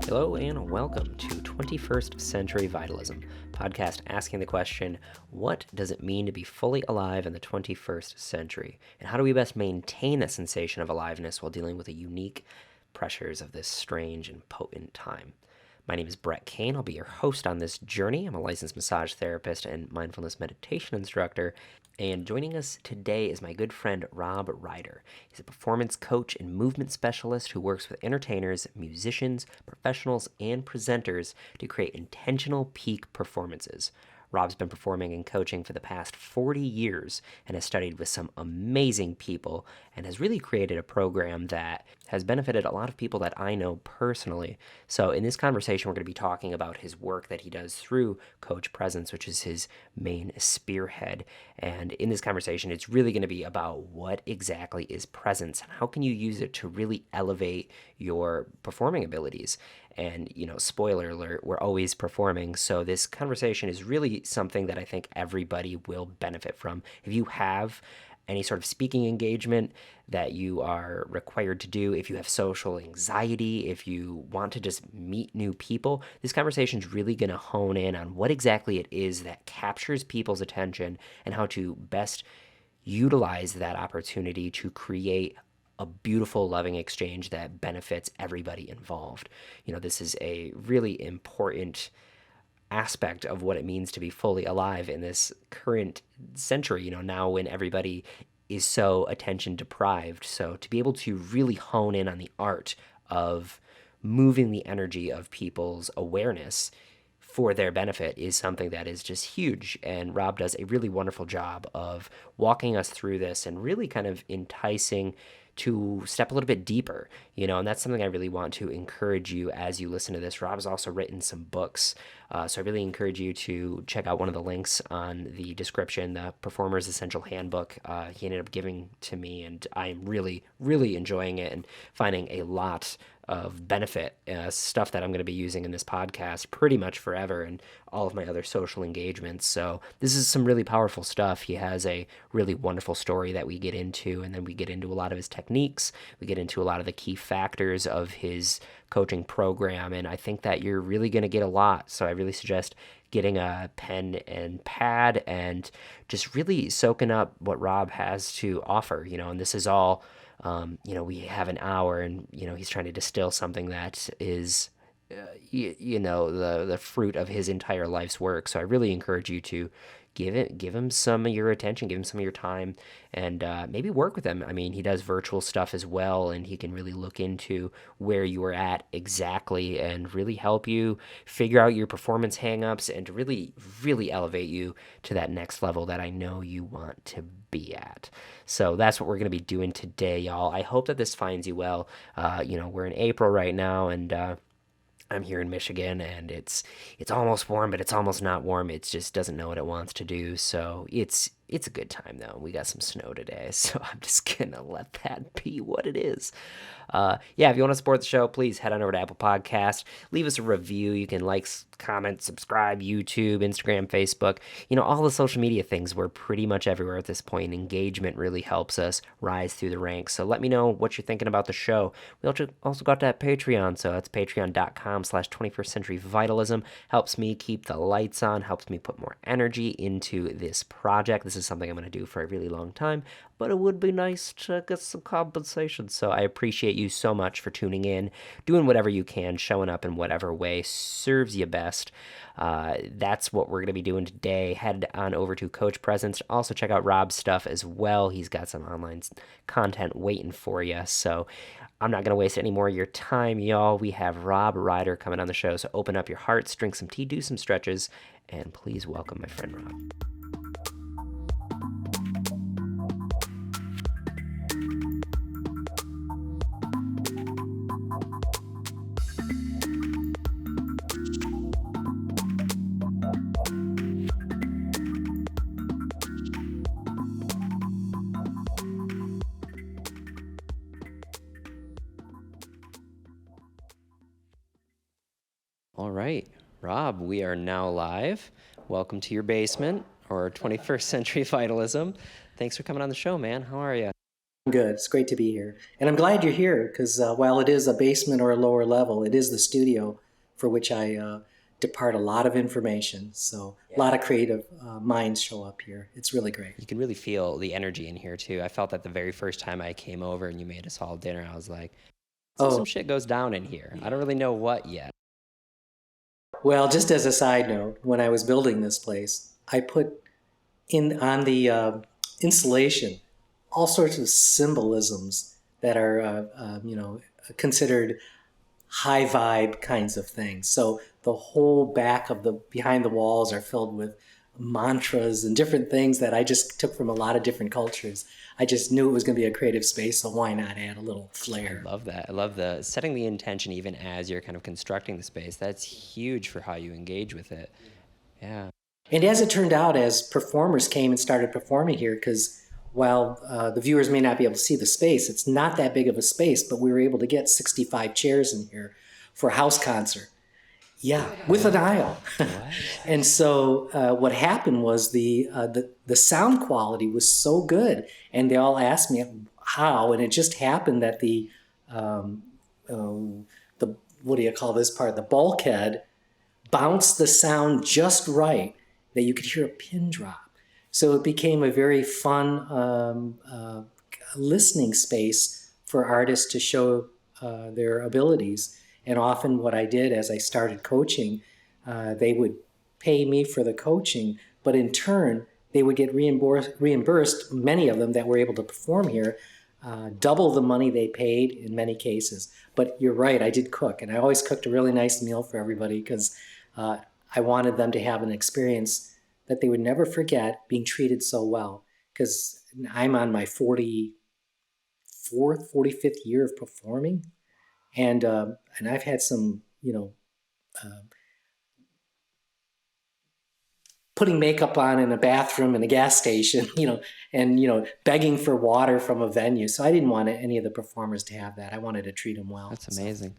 Hello and welcome to 21st Century Vitalism, podcast asking the question, what does it mean to be fully alive in the 21st century? And how do we best maintain a sensation of aliveness while dealing with the unique pressures of this strange and potent time? My name is Brett Kane. I'll be your host on this journey. I'm a licensed massage therapist and mindfulness meditation instructor. And joining us today is my good friend Rob Reider. He's a performance coach and movement specialist who works with entertainers, musicians, professionals, and presenters to create intentional peak performances. Rob's been performing and coaching for the past 40 years and has studied with some amazing people and has really created a program that has benefited a lot of people that I know personally. So in this conversation, we're going to be talking about his work that he does through Coach Presence, which is his main spearhead. And in this conversation, it's really going to be about what exactly is presence and how can you use it to really elevate your performing abilities. And, spoiler alert, we're always performing. So this conversation is really something that I think everybody will benefit from. If you have any sort of speaking engagement that you are required to do, if you have social anxiety, if you want to just meet new people, this conversation is really going to hone in on what exactly it is that captures people's attention and how to best utilize that opportunity to create a beautiful, loving exchange that benefits everybody involved. This is a really important aspect of what it means to be fully alive in this current century, now when everybody is so attention deprived. So to be able to really hone in on the art of moving the energy of people's awareness for their benefit is something that is just huge. And Rob does a really wonderful job of walking us through this and really kind of enticing to step a little bit deeper, and that's something I really want to encourage you as you listen to this. Rob has also written some books, so I really encourage you to check out one of the links on the description, the Performer's Essential Handbook. He ended up giving to me, and I'm really, really enjoying it and finding a lot of benefit, stuff that I'm going to be using in this podcast pretty much forever and all of my other social engagements. So this is some really powerful stuff. He has a really wonderful story that we get into, and then we get into a lot of his techniques. We get into a lot of the key factors of his coaching program, and I think that you're really going to get a lot. So I really suggest getting a pen and pad and just really soaking up what Rob has to offer, and this is all we have an hour and, he's trying to distill something that is, the fruit of his entire life's work. So I really encourage you to give him some of your attention, give him some of your time, and maybe work with him. I mean, he does virtual stuff as well, and he can really look into where you are at exactly and really help you figure out your performance hangups and to really, really elevate you to that next level that I know you want to be at. So that's what we're going to be doing today, y'all. I hope that this finds you well. We're in April right now, and I'm here in Michigan, and it's almost warm, but it's almost not warm. It just doesn't know what it wants to do. So it's a good time, though. We got some snow today, so I'm just gonna let that be what it is. If you want to support the show, please head on over to Apple Podcast. Leave us a review. You can like, comment, subscribe, YouTube, Instagram, Facebook. All the social media things. We're pretty much everywhere at this point. Engagement really helps us rise through the ranks. So let me know what you're thinking about the show. We also got that Patreon. So that's patreon.com/21st Century Vitalism. Helps me keep the lights on, helps me put more energy into this project. This is something I'm going to do for a really long time, but it would be nice to get some compensation. So I appreciate you so much for tuning in, doing whatever you can, showing up in whatever way serves you best. That's what we're going to be doing today. Head on over to Coach Presence. Also check out Rob's stuff as well. He's got some online content waiting for you. So I'm not going to waste any more of your time, y'all. We have Rob Reider coming on the show. So open up your hearts, drink some tea, do some stretches, and please welcome my friend Rob. All right, Rob, we are now live. Welcome to your basement, or 21st Century Vitalism. Thanks for coming on the show, man. How are you? Good. It's great to be here. And I'm glad you're here because while it is a basement or a lower level, it is the studio for which I depart a lot of information. So a lot of creative minds show up here. It's really great. You can really feel the energy in here too. I felt that the very first time I came over and you made us all dinner, I was like, so some Oh, shit goes down in here. I don't really know what yet. well, just as a side note, when I was building this place, I put in on the insulation all sorts of symbolisms that are, considered high vibe kinds of things. So the whole back of the behind the walls are filled with mantras and different things that I just took from a lot of different cultures. I just knew it was going to be a creative space, so why not add a little flair? I love that. I love the setting the intention even as you're kind of constructing the space. That's huge for how you engage with it. Yeah. And as it turned out, as performers came and started performing here, because while the viewers may not be able to see the space, it's not that big of a space, but we were able to get 65 chairs in here for a house concert. Yeah, with an aisle. And so what happened was the sound quality was so good, and they all asked me how, and it just happened that um, the what do you call this part? The bulkhead bounced the sound just right that you could hear a pin drop. So it became a very fun listening space for artists to show their abilities. And often, what I did as I started coaching, they would pay me for the coaching, but in turn, they would get reimbursed, many of them that were able to perform here, double the money they paid in many cases. But you're right, I did cook, and I always cooked a really nice meal for everybody because I wanted them to have an experience that they would never forget, being treated so well. Because I'm on my 44th, 45th year of performing, and I've had some, uh, putting makeup on in a bathroom in a gas station, and begging for water from a venue. So I didn't want any of the performers to have that. I wanted to treat them well. That's amazing.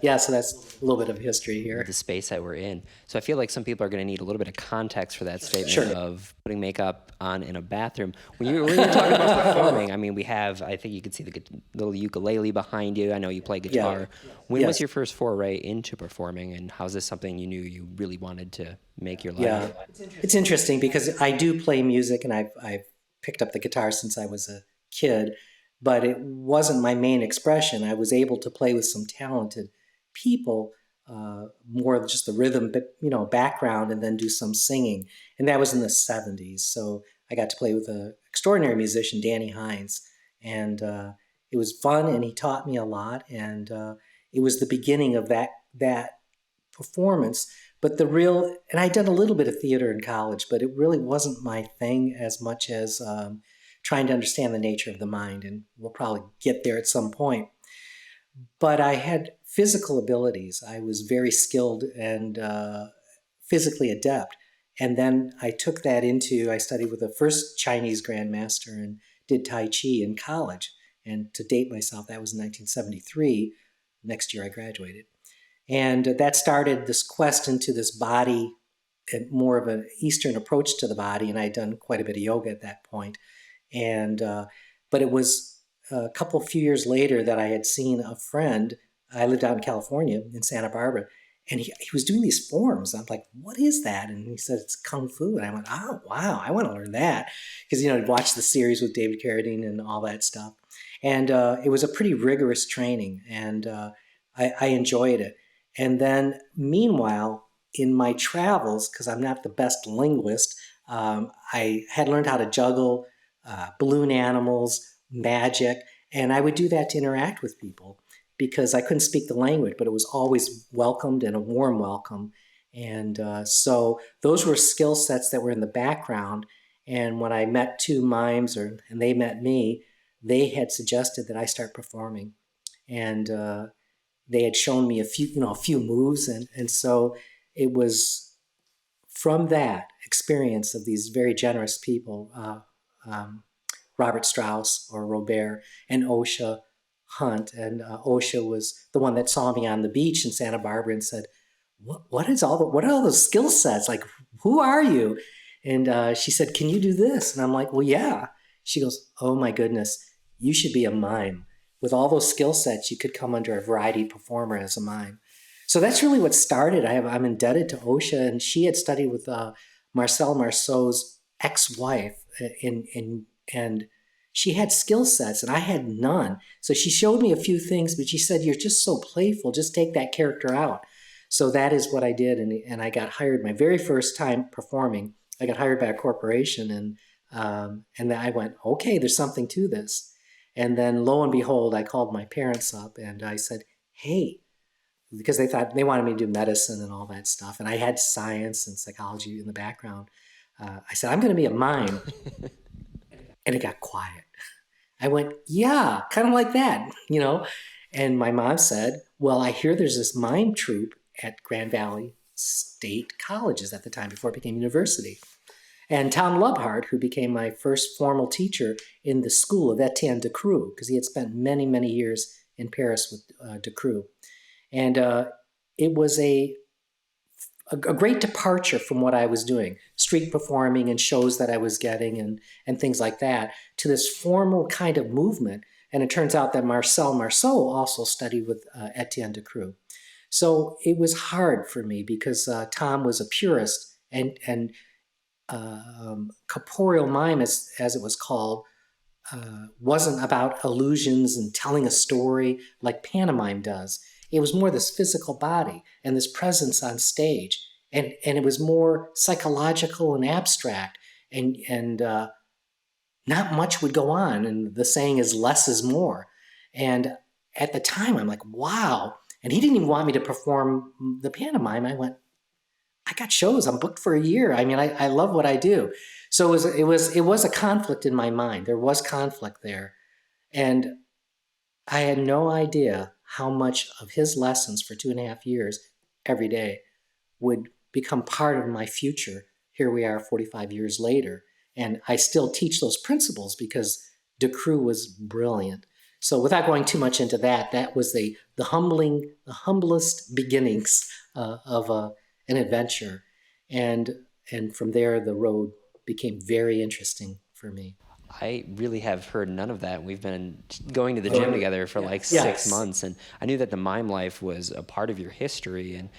Yeah, so that's a little bit of history here. The space that we're in. So I feel like some people are going to need a little bit of context for that statement Sure. of putting makeup on in a bathroom. When you were talking about performing, I mean, I think you could see the little ukulele behind you. I know you play guitar. When Yes. was your first foray into performing, and how is this something you knew you really wanted to make your life? Yeah, it's interesting because I do play music, and I've picked up the guitar since I was a kid, but it wasn't my main expression. I was able to play with some talented people, more of just the rhythm, background, and then do some singing. And that was in the '70s. So I got to play with an extraordinary musician, Danny Hines, and it was fun. And he taught me a lot, and it was the beginning of that performance. But and I did a little bit of theater in college, but it really wasn't my thing as much as trying to understand the nature of the mind. And we'll probably get there at some point. But I had physical abilities. I was very skilled and physically adept. And then I studied with the first Chinese grandmaster and did Tai Chi in college. And to date myself, that was in 1973. Next year I graduated. And that started this quest into this body, and more of an Eastern approach to the body. And I'd done quite a bit of yoga at that point. And but it was few years later that I had seen a friend. I lived out in California in Santa Barbara, and he was doing these forms. I'm like, what is that? And he said, it's Kung Fu. And I went, oh, wow, I want to learn that. Because, I'd watched the series with David Carradine and all that stuff. And it was a pretty rigorous training, and I enjoyed it. And then, meanwhile, in my travels, because I'm not the best linguist, I had learned how to juggle balloon animals, magic, and I would do that to interact with people because I couldn't speak the language, but it was always welcomed and a warm welcome. And so those were skill sets that were in the background. And when I met two mimes, and they met me, they had suggested that I start performing. And they had shown me a few moves, and so it was from that experience of these very generous people, Robert Strauss or Robert and Osha Hunt, and Osha was the one that saw me on the beach in Santa Barbara and said, what are all those skill sets? Like, who are you? And she said, can you do this? And I'm like, well, yeah. She goes, oh my goodness, you should be a mime. With all those skill sets, you could come under a variety performer as a mime. So that's really what started. I'm indebted to OSHA, and she had studied with Marcel Marceau's ex-wife, and she had skill sets, and I had none. So she showed me a few things, but she said, "You're just so playful. Just take that character out." So that is what I did, and I got hired my very first time performing. I got hired by a corporation, and then I went, "Okay, there's something to this." And then lo and behold, I called my parents up and I said, "Hey," because they thought they wanted me to do medicine and all that stuff, and I had science and psychology in the background. I said, "I'm going to be a mime," and it got quiet. I went, "Yeah, kind of like that, you know." And my mom said, "Well, I hear there's this mime troupe at Grand Valley State Colleges at the time before it became university." And Tom Lubhart, who became my first formal teacher in the school of Etienne Decroux, because he had spent many, many years in Paris with Decroux. And it was a great departure from what I was doing, street performing and shows that I was getting and things like that, to this formal kind of movement. And it turns out that Marcel Marceau also studied with Etienne Decroux. So it was hard for me because Tom was a purist, and corporeal mime, as it was called, wasn't about illusions and telling a story like pantomime does. It was more this physical body and this presence on stage, and it was more psychological and abstract, and not much would go on. And the saying is less is more. And at the time, I'm like, wow. And he didn't even want me to perform the pantomime. I went, "I got shows. I'm booked for a year. I mean, I love what I do." So it was a conflict in my mind. There was conflict there, and I had no idea how much of his lessons for 2.5 years every day would become part of my future. Here we are 45 years later, and I still teach those principles because Decroux was brilliant. So without going too much into that, that was the humblest beginnings of an adventure, and from there the road became very interesting for me. I really have heard none of that. We've been going to the gym together for like 6 months, and I knew that the mime life was a part of your history. And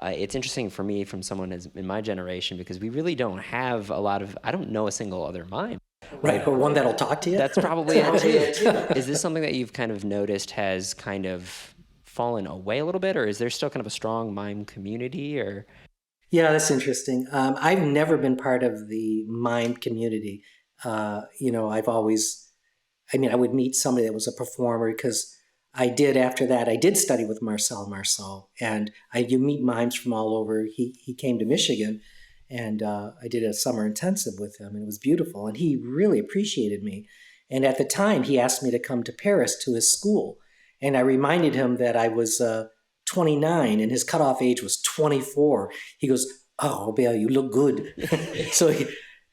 it's interesting for me, from someone in my generation, because we really don't have a lot of. I don't know a single other mime. Right, or one that'll talk to you. That's probably it too. Is this something that you've kind of noticed has kind of fallen away a little bit, or is there still kind of a strong mime community? Or Yeah, that's interesting. I've never been part of the mime community. I've always, I mean, I would meet somebody that was a performer because I did study with Marcel Marceau, and you meet mimes from all over. He came to Michigan, and I did a summer intensive with him, and it was beautiful, and he really appreciated me. And at the time, he asked me to come to Paris to his school, and I reminded him that I was 29, and his cutoff age was 24. He goes, "Oh, Bill, you look good."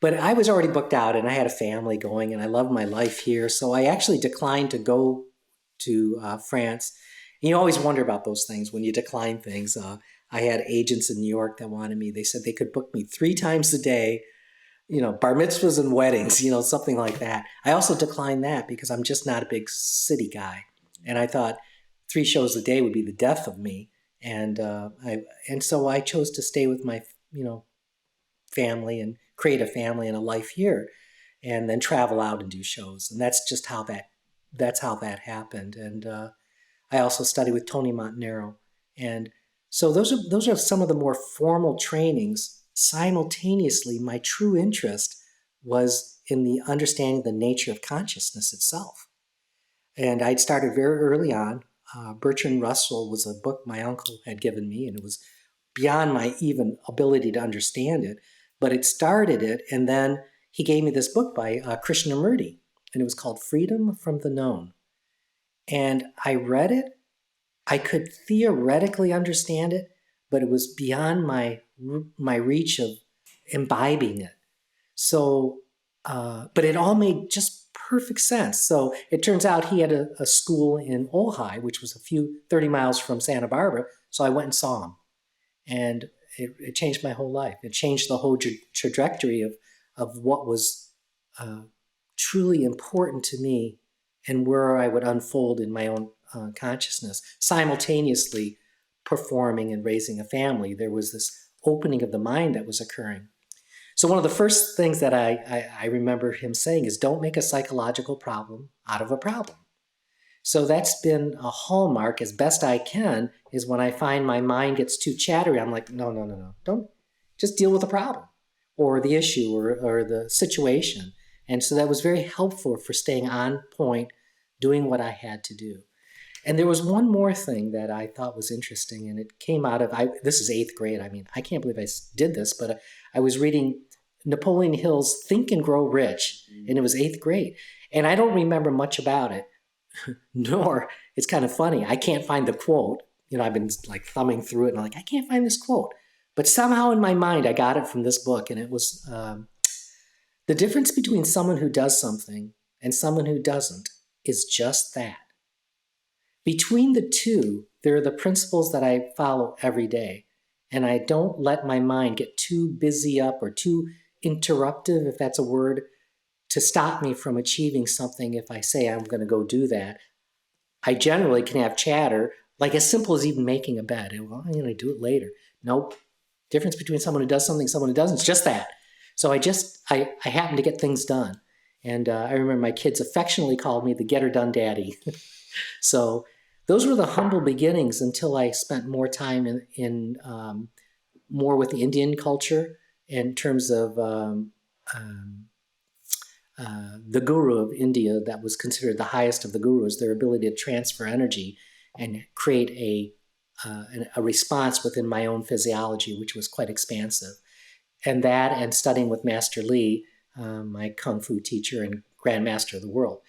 But I was already booked out, and I had a family going, and I loved my life here. So I actually declined to go to France. And you always wonder about those things when you decline things. I had agents in New York that wanted me. They said they could book me 3 times a day, bar mitzvahs and weddings, something like that. I also declined that because I'm just not a big city guy. And I thought 3 shows a day would be the death of me. And so I chose to stay with my, family and create a family and a life here, and then travel out and do shows. And that's just how that happened. And I also studied with Tony Montanaro. And so those are some of the more formal trainings. Simultaneously, my true interest was in the understanding the nature of consciousness itself. And I'd started very early on. Bertrand Russell was a book my uncle had given me, and it was beyond my even ability to understand it. But it started it, and then he gave me this book by Krishnamurti, and it was called Freedom from the Known. And I read it. I could theoretically understand it, but it was beyond my reach of imbibing it. So, but it all made just perfect sense. So it turns out he had a school in Ojai, which was 30 miles from Santa Barbara. So I went and saw him, and it changed my whole life. It changed the whole trajectory of what was truly important to me and where I would unfold in my own consciousness, simultaneously performing and raising a family. There was this opening of the mind that was occurring. So one of the first things that I remember him saying is, don't make a psychological problem out of a problem. So that's been a hallmark as best I can, is when I find my mind gets too chattery, I'm like, no. Don't, just deal with the problem or the issue or the situation. And so that was very helpful for staying on point, doing what I had to do. And there was one more thing that I thought was interesting, and it came out of, this is 8th grade. I mean, I can't believe I did this, but I was reading Napoleon Hill's Think and Grow Rich, and it was 8th grade. And I don't remember much about it, nor, it's kind of funny, I can't find the quote. You know, I've been like thumbing through it, and I'm like, I can't find this quote. But somehow in my mind, I got it from this book, and it was the difference between someone who does something and someone who doesn't is just that. Between the two, there are the principles that I follow every day, and I don't let my mind get too busy up or too interruptive, if that's a word, to stop me from achieving something. If I say I'm going to go do that, I generally can have chatter, like as simple as even making a bed. Well, I'm going to do it later. Nope. Difference between someone who does something and someone who doesn't, it's just that. So I happen to get things done. And I remember my kids affectionately called me the get her done daddy. So those were the humble beginnings until I spent more time in more with the Indian culture in terms of the guru of India, that was considered the highest of the gurus, their ability to transfer energy and create a response within my own physiology, which was quite expansive. And that, and studying with Master Li, my Kung Fu teacher and Grandmaster of the world.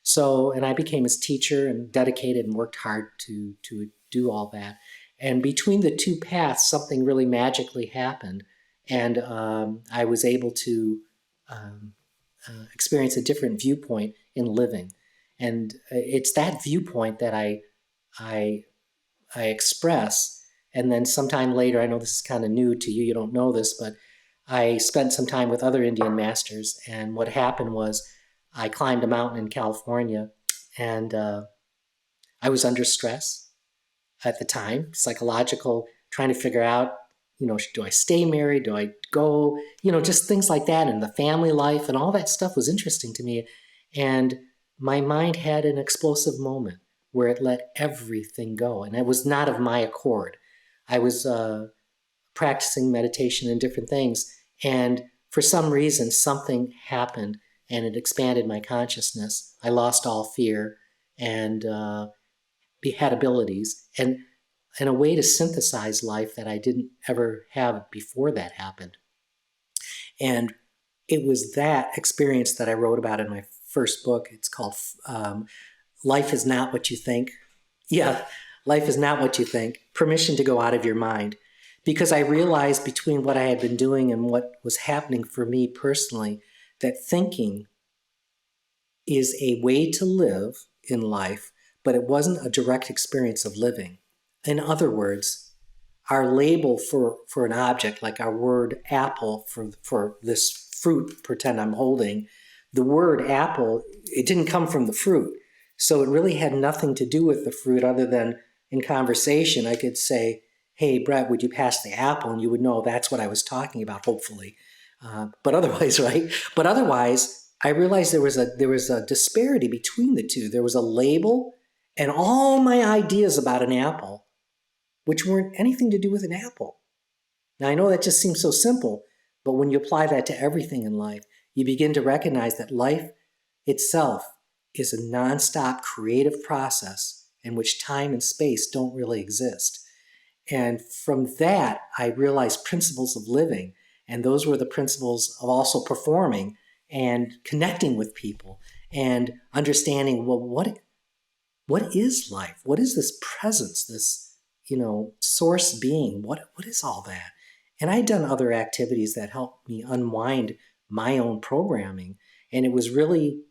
So, and I became his teacher and dedicated and worked hard to do all that. And between the two paths, something really magically happened. And I was able to experience a different viewpoint in living. And it's that viewpoint that I express. And then sometime later, I know this is kind of new to you, you don't know this, but I spent some time with other Indian masters. And what happened was I climbed a mountain in California, and I was under stress at the time, psychological, trying to figure out, do I stay married? Do I go? Just things like that, and the family life and all that stuff was interesting to me. And my mind had an explosive moment where it let everything go. And it was not of my accord. I was practicing meditation and different things. And for some reason, something happened and it expanded my consciousness. I lost all fear and had abilities and a way to synthesize life that I didn't ever have before that happened. And it was that experience that I wrote about in my first book. It's called Life is Not What You Think. Yeah, Life is Not What You Think. Permission to Go Out of Your Mind. Because I realized between what I had been doing and what was happening for me personally, that thinking is a way to live in life, but it wasn't a direct experience of living. In other words, our label for an object, like our word apple for this fruit, pretend I'm holding, the word apple, it didn't come from the fruit. So it really had nothing to do with the fruit other than in conversation, I could say, hey, Brett, would you pass the apple? And you would know that's what I was talking about, hopefully. But otherwise, right? But otherwise, I realized there was a disparity between the two. There was a label and all my ideas about an apple, which weren't anything to do with an apple. Now, I know that just seems so simple, but when you apply that to everything in life, you begin to recognize that life itself is a nonstop creative process in which time and space don't really exist. And from that, I realized principles of living, and those were the principles of also performing and connecting with people and understanding, well, what is life? What is this presence, this source being? What is all that? And I'd done other activities that helped me unwind my own programming. And it was really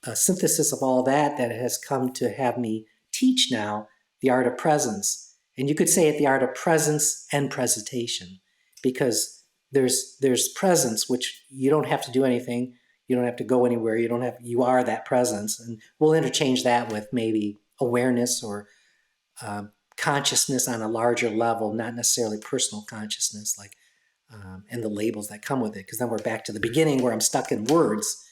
a synthesis of all that has come to have me teach now the art of presence. And you could say it the art of presence and presentation, because there's presence, which you don't have to do anything. You don't have to go anywhere. You are that presence. And we'll interchange that with maybe awareness or consciousness on a larger level, not necessarily personal consciousness, like and the labels that come with it. Because then we're back to the beginning where I'm stuck in words.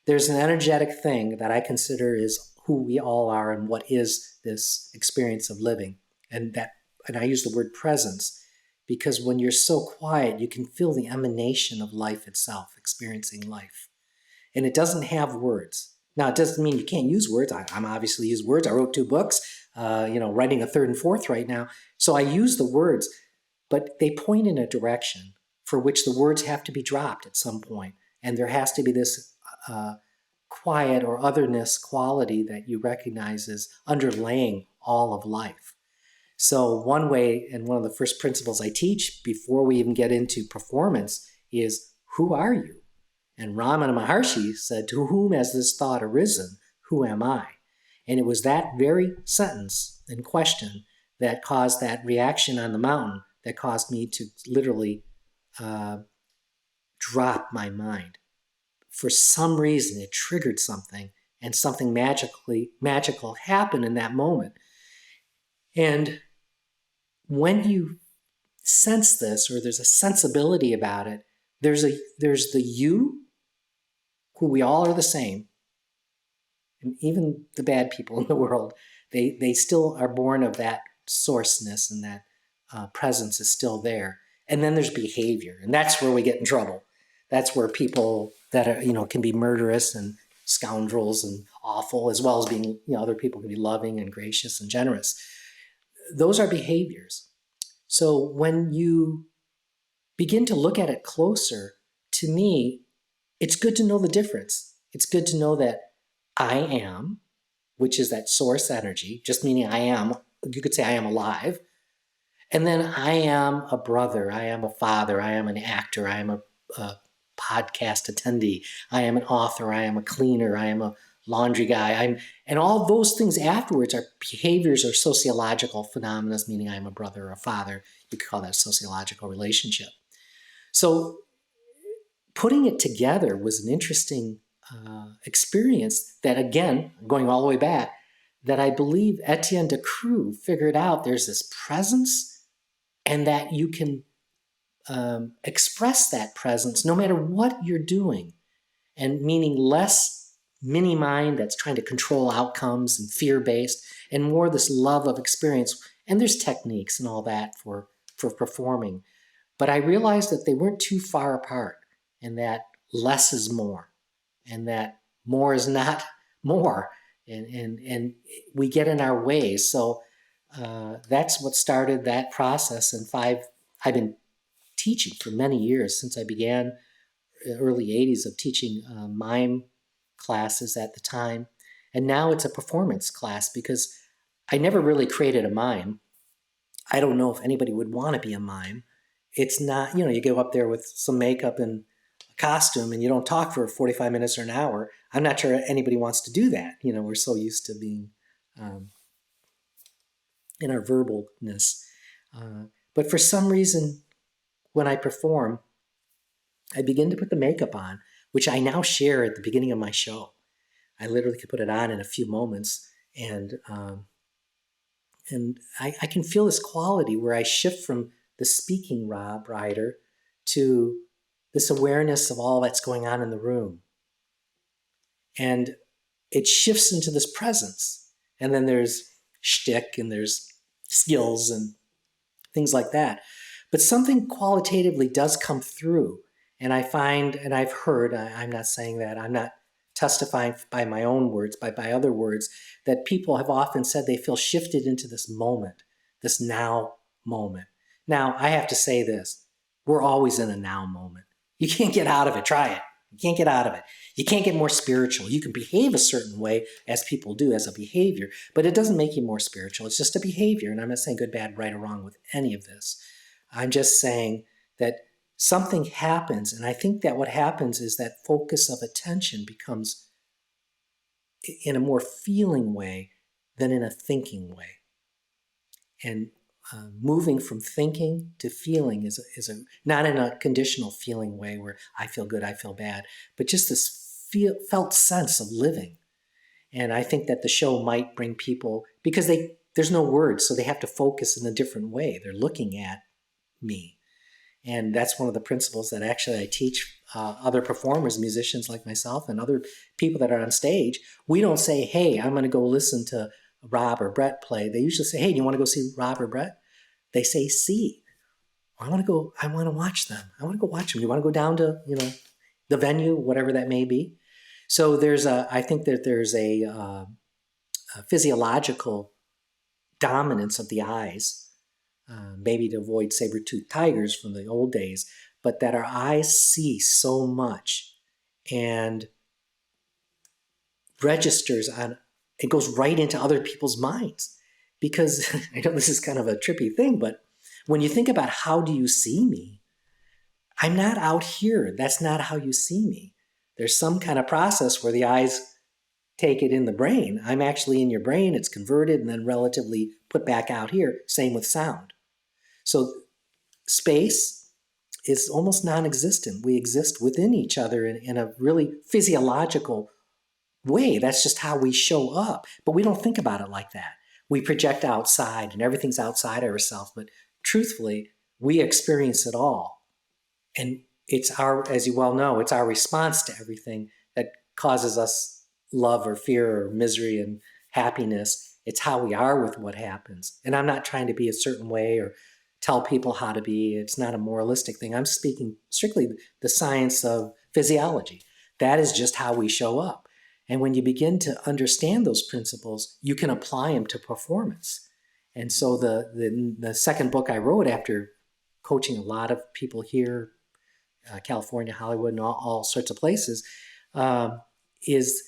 There's an energetic thing that I consider is who we all are and what is this experience of living. And I use the word presence because when you're so quiet, you can feel the emanation of life itself, experiencing life. And it doesn't have words. Now, it doesn't mean you can't use words. I'm obviously use words. I wrote 2 books, writing a 3rd and 4th right now. So I use the words, but they point in a direction for which the words have to be dropped at some point. And there has to be this quiet or otherness quality that you recognize as underlaying all of life. So one way, and one of the first principles I teach before we even get into performance is, who are you? And Ramana Maharshi said, to whom has this thought arisen? Who am I? And it was that very sentence and question that caused that reaction on the mountain that caused me to literally drop my mind. For some reason, it triggered something, and something magical happened in that moment. And when you sense this, or there's a sensibility about it, there's the you, who we all are the same, and even the bad people in the world, they still are born of that sourceness, and that presence is still there. And then there's behavior, and that's where we get in trouble. That's where people that are, can be murderous and scoundrels and awful, as well as being, other people can be loving and gracious and generous. Those are behaviors. So when you begin to look at it closer, to me, it's good to know the difference. It's good to know that I am, which is that source energy, just meaning I am, you could say I am alive. And then I am a brother, I am a father, I am an actor, I am a podcast attendee, I am an author, I am a cleaner, I am a laundry guy, and all those things afterwards are behaviors or sociological phenomena, meaning I am a brother or a father. You could call that a sociological relationship. So putting it together was an interesting experience that, again, going all the way back, that I believe Etienne de Creux figured out there's this presence, and that you can express that presence no matter what you're doing, and meaning less mini mind that's trying to control outcomes and fear-based, and more this love of experience. And there's techniques and all that for performing. But I realized that they weren't too far apart, and that less is more, and that more is not more, and we get in our ways. So that's what started that process. And I've been teaching for many years, since I began early 80s, of teaching mime classes at the time. And now it's a performance class, because I never really created a mime. I don't know if anybody would want to be a mime. It's not, you go up there with some makeup and a costume and you don't talk for 45 minutes or an hour. I'm not sure anybody wants to do that. We're so used to being in our verbalness. But for some reason, when I perform, I begin to put the makeup on, which I now share at the beginning of my show. I literally could put it on in a few moments, and I can feel this quality where I shift from the speaking Reider to this awareness of all that's going on in the room. And it shifts into this presence. And then there's shtick, and there's skills and things like that. But something qualitatively does come through. And I find, and I've heard, I'm not saying that, I'm not testifying by my own words, but by other words, that people have often said they feel shifted into this moment, this now moment. Now, I have to say this, we're always in a now moment. You can't get out of it. Try it. You can't get out of it. You can't get more spiritual. You can behave a certain way, as people do, as a behavior, but it doesn't make you more spiritual. It's just a behavior. And I'm not saying good, bad, right, or wrong with any of this. I'm just saying that something happens, and I think that what happens is that focus of attention becomes in a more feeling way than in a thinking way. And moving from thinking to feeling is not in a conditional feeling way where I feel good, I feel bad, but just this felt sense of living. And I think that the show might bring people, because there's no words, so they have to focus in a different way. They're looking at me. And that's one of the principles that actually I teach other performers, musicians like myself, and other people that are on stage. We don't say, hey, I'm going to go listen to Rob or Brett play. They usually say, hey, do you want to go see Rob or Brett? They say, see. I want to watch them. I want to go watch them. You want to go down to, the venue, whatever that may be. So I think that there's a physiological dominance of the eyes, maybe to avoid saber-toothed tigers from the old days, but that our eyes see so much and registers on, it goes right into other people's minds. Because I know this is kind of a trippy thing, but when you think about how do you see me, I'm not out here. That's not how you see me. There's some kind of process where the eyes take it in the brain. I'm actually in your brain. It's converted and then relatively put back out here. Same with sound. So space is almost non-existent. We exist within each other in a really physiological way. That's just how we show up. But we don't think about it like that. We project outside and everything's outside of ourselves. But truthfully, we experience it all. And it's as you well know, it's our response to everything that causes us love or fear or misery and happiness. It's how we are with what happens. And I'm not trying to be a certain way or tell people how to be. It's not a moralistic thing. I'm speaking strictly the science of physiology. That is just how we show up. And when you begin to understand those principles, you can apply them to performance. And so the second book I wrote after coaching a lot of people here, California, Hollywood, and all sorts of places, is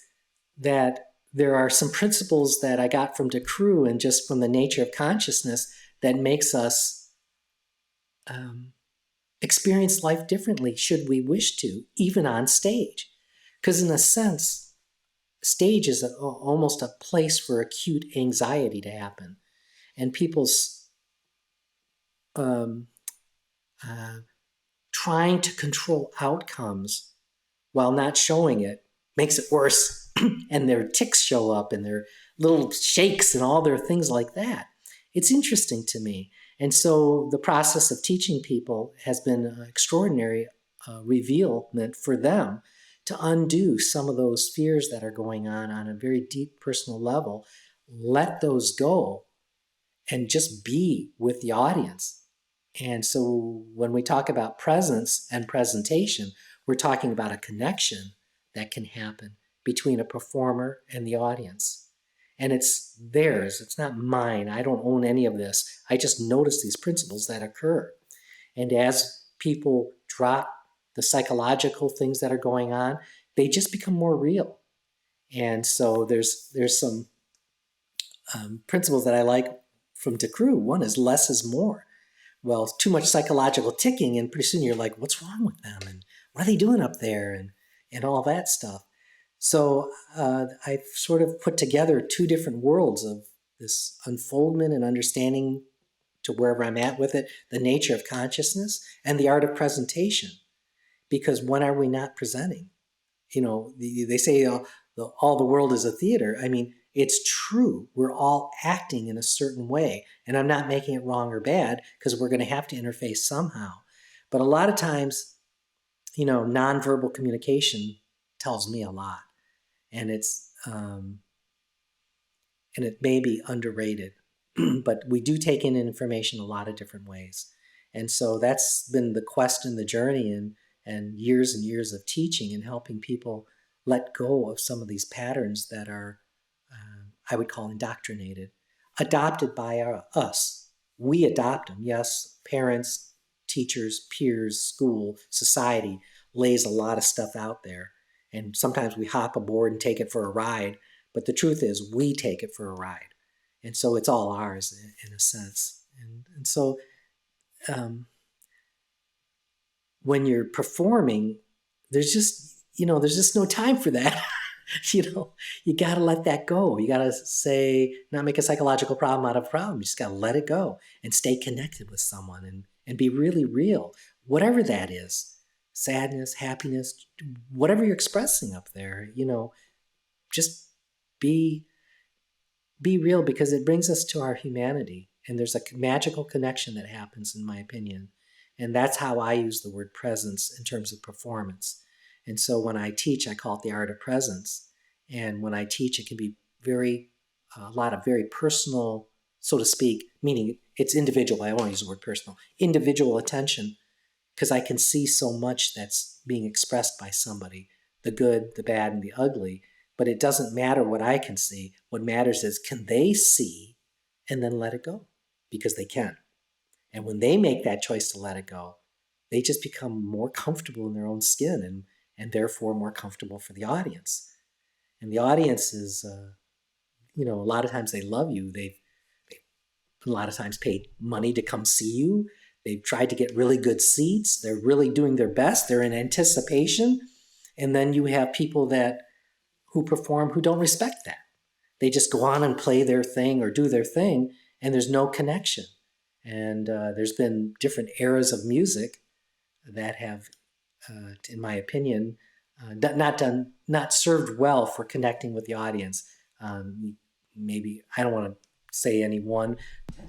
that there are some principles that I got from DeCrew and just from the nature of consciousness that makes us experience life differently should we wish to, even on stage. Because in a sense, stage is almost a place for acute anxiety to happen. And people's trying to control outcomes while not showing it makes it worse. And their tics show up and their little shakes and all their things like that. It's interesting to me. And so the process of teaching people has been an extraordinary revealment for them to undo some of those fears that are going on a very deep personal level. Let those go and just be with the audience. And so when we talk about presence and presentation, we're talking about a connection that can happen between a performer and the audience. And it's theirs. It's not mine. I don't own any of this. I just notice these principles that occur. And as people drop the psychological things that are going on, they just become more real. And so there's some principles that I like from DeCrew. One is less is more. Well, too much psychological ticking, and pretty soon you're like, what's wrong with them? And what are they doing up there? And all that stuff. So I've sort of put together two different worlds of this unfoldment and understanding to wherever I'm at with it, the nature of consciousness and the art of presentation. Because when are we not presenting? They say all the world is a theater. I mean, it's true. We're all acting in a certain way. And I'm not making it wrong or bad because we're going to have to interface somehow. But a lot of times, nonverbal communication tells me a lot. And it may be underrated, but we do take in information a lot of different ways. And so that's been the quest and the journey and years of teaching and helping people let go of some of these patterns that are, I would call indoctrinated, adopted by us. We adopt them. Yes, parents, teachers, peers, school, society lays a lot of stuff out there. And sometimes we hop aboard and take it for a ride. But the truth is we take it for a ride. And so it's all ours in a sense. And so when you're performing, there's just no time for that. You got to let that go. You got to say, not make a psychological problem out of a problem. You just got to let it go and stay connected with someone and be really real, whatever that is. sadness, happiness, whatever you're expressing up there, just be be real, because it brings us to our humanity. And there's a magical connection that happens, in my opinion. And that's how I use the word presence in terms of performance. And so when I teach, I call it the art of presence. And when I teach, it can be a lot of very personal, so to speak, meaning it's individual. I don't want to use the word personal, individual attention, because I can see so much that's being expressed by somebody, the good, the bad, and the ugly. But it doesn't matter what I can see. What matters is, can they see and then let it go? Because they can. And when they make that choice to let it go, they just become more comfortable in their own skin, and therefore more comfortable for the audience. And the audience is, a lot of times they love you. They've a lot of times paid money to come see you. They've tried to get really good seats. They're really doing their best. They're in anticipation. And then you have people who perform who don't respect that. They just go on and play their thing or do their thing, and there's no connection. And there's been different eras of music that have, in my opinion, not served well for connecting with the audience. Maybe I don't want to say any one,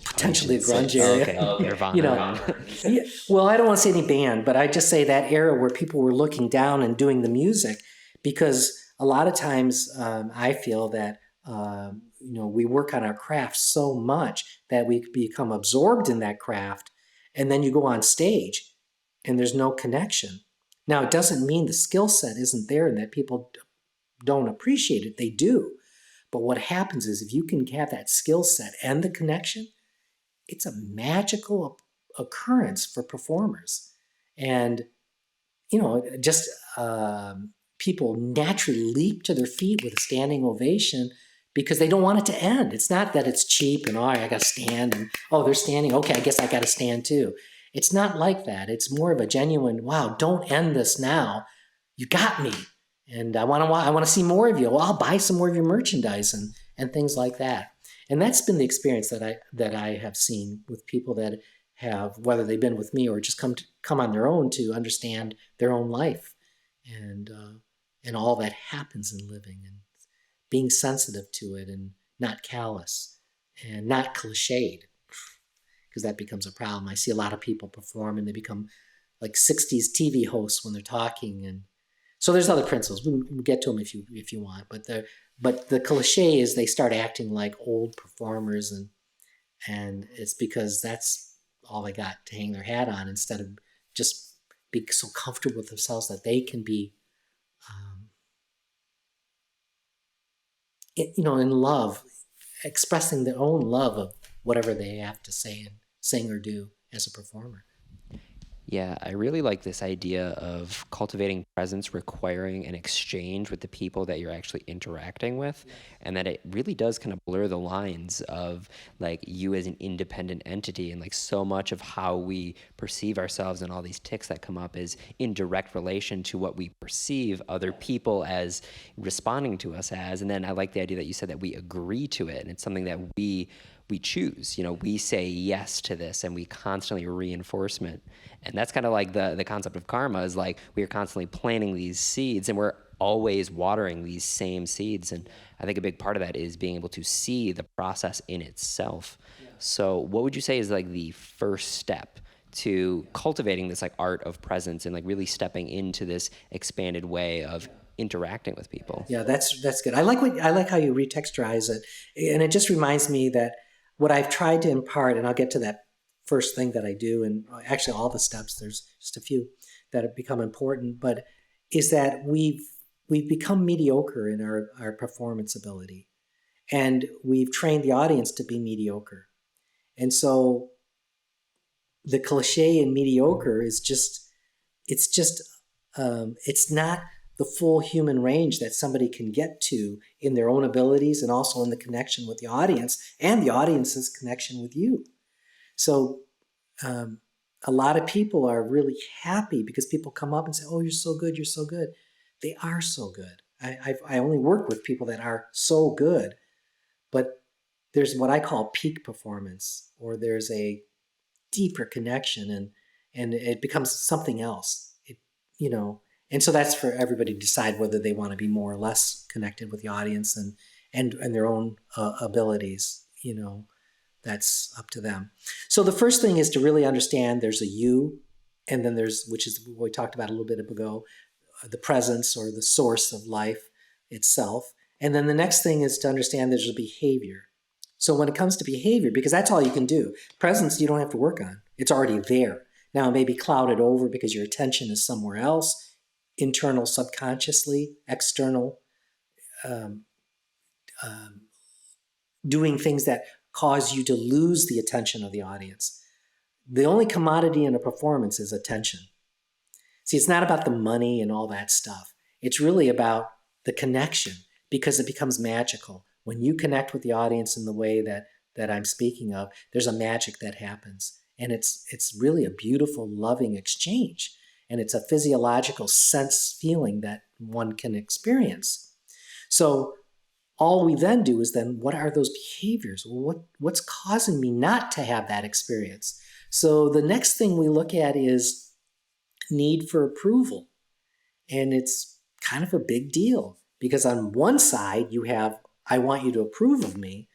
potentially a grunge area. Okay, Nirvana. Yeah, well, I don't want to say any band, but I just say that era where people were looking down and doing the music, because a lot of times I feel that we work on our craft so much that we become absorbed in that craft, and then you go on stage and there's no connection. Now, it doesn't mean the skill set isn't there and that people don't appreciate it. They do. But what happens is, if you can have that skill set and the connection, it's a magical occurrence for performers. And, just people naturally leap to their feet with a standing ovation because they don't want it to end. It's not that it's cheap and, I got to stand, and, they're standing. Okay, I guess I got to stand too. It's not like that. It's more of a genuine, wow, don't end this now. You got me. And I want to see more of you. Well, I'll buy some more of your merchandise and things like that. And that's been the experience that I have seen with people that have, whether they've been with me or just come on their own to understand their own life, and all that happens in living, and being sensitive to it, and not callous and not cliched, because that becomes a problem. I see a lot of people perform and they become like 60s TV hosts when they're talking, and so there's other principles. We'll get to them if you want, but the cliche is they start acting like old performers, and it's because that's all they got to hang their hat on, instead of just being so comfortable with themselves that they can be, in love, expressing their own love of whatever they have to say and sing or do as a performer. Yeah, I really like this idea of cultivating presence requiring an exchange with the people that you're actually interacting with, and that it really does kind of blur the lines of like you as an independent entity, and like so much of how we perceive ourselves and all these tics that come up is in direct relation to what we perceive other people as responding to us as. And then I like the idea that you said that we agree to it, and it's something that we choose. We say yes to this, and we constantly reinforcement. And that's kind of like the concept of karma, is like we are constantly planting these seeds, and we're always watering these same seeds. And I think a big part of that is being able to see the process in itself. So what would you say is like the first step to cultivating this like art of presence, and like really stepping into this expanded way of interacting with people? Yeah, that's good. I like how you retexturize it, and it just reminds me that what I've tried to impart, and I'll get to that first thing that I do, and actually all the steps. There's just a few that have become important, but is that we've become mediocre in our performance ability, and we've trained the audience to be mediocre, and so the cliche in mediocre is it's not the full human range that somebody can get to in their own abilities, and also in the connection with the audience and the audience's connection with you. So a lot of people are really happy because people come up and say, "Oh, you're so good, you're so good." They are so good. I only work with people that are so good, but there's what I call peak performance, or there's a deeper connection, and it becomes something else. you know, and so that's for everybody to decide whether they want to be more or less connected with the audience and their own abilities, you know, that's up to them. So the first thing is to really understand there's a you, and then there's, which is what we talked about a little bit ago, the presence or the source of life itself. And then the next thing is to understand there's a behavior. So when it comes to behavior, because that's all you can do, presence you don't have to work on. It's already there. Now it may be clouded over because your attention is somewhere else, internal subconsciously, external, um, um, doing things that cause you to lose the attention of the audience. The only commodity in a performance is attention. See, it's not about the money and all that stuff. It's really about the connection, because it becomes magical. When you connect with the audience in the way that I'm speaking of, there's a magic that happens. And it's really a beautiful, loving exchange. And it's a physiological sense feeling that one can experience. So all we then do is then, what are those behaviors? What's causing me not to have that experience? So the next thing we look at is need for approval. And it's kind of a big deal, because on one side you have, I want you to approve of me.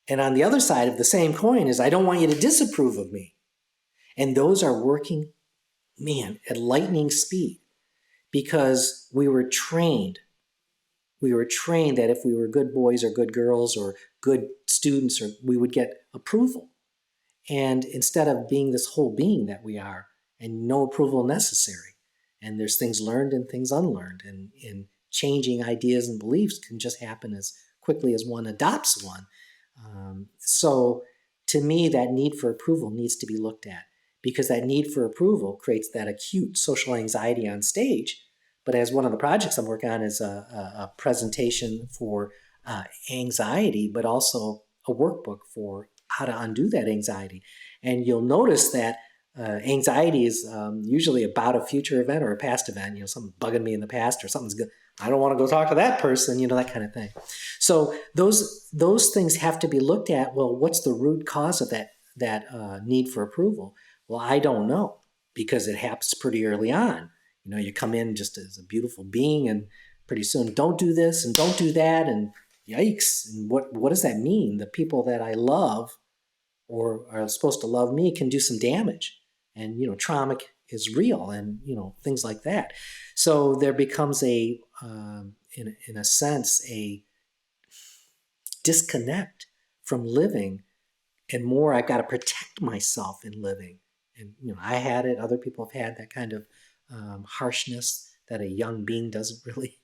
And on the other side of the same coin is, I don't want you to disapprove of me. And those are working, man, at lightning speed, because we were trained. We were trained that if we were good boys or good girls or good students, or we would get approval. And instead of being this whole being that we are, and no approval necessary, and there's things learned and things unlearned, and changing ideas and beliefs can just happen as quickly as one adopts one. So to me, that need for approval needs to be looked at, because that need for approval creates that acute social anxiety on stage. But as one of the projects I'm working on is a presentation for anxiety, but also a workbook for how to undo that anxiety. And you'll notice that anxiety is usually about a future event or a past event, something bugging me in the past, or something's good. I don't want to go talk to that person, that kind of thing. So those things have to be looked at. Well, what's the root cause of that need for approval? Well, I don't know, because it happens pretty early on. You come in just as a beautiful being, and pretty soon, don't do this and don't do that, and yikes. And what does that mean? The people that I love or are supposed to love me can do some damage. And, trauma is real, and, things like that. So there becomes in a sense, a disconnect from living, and more, I've got to protect myself in living. And, I had it, other people have had that kind of harshness that a young being doesn't really,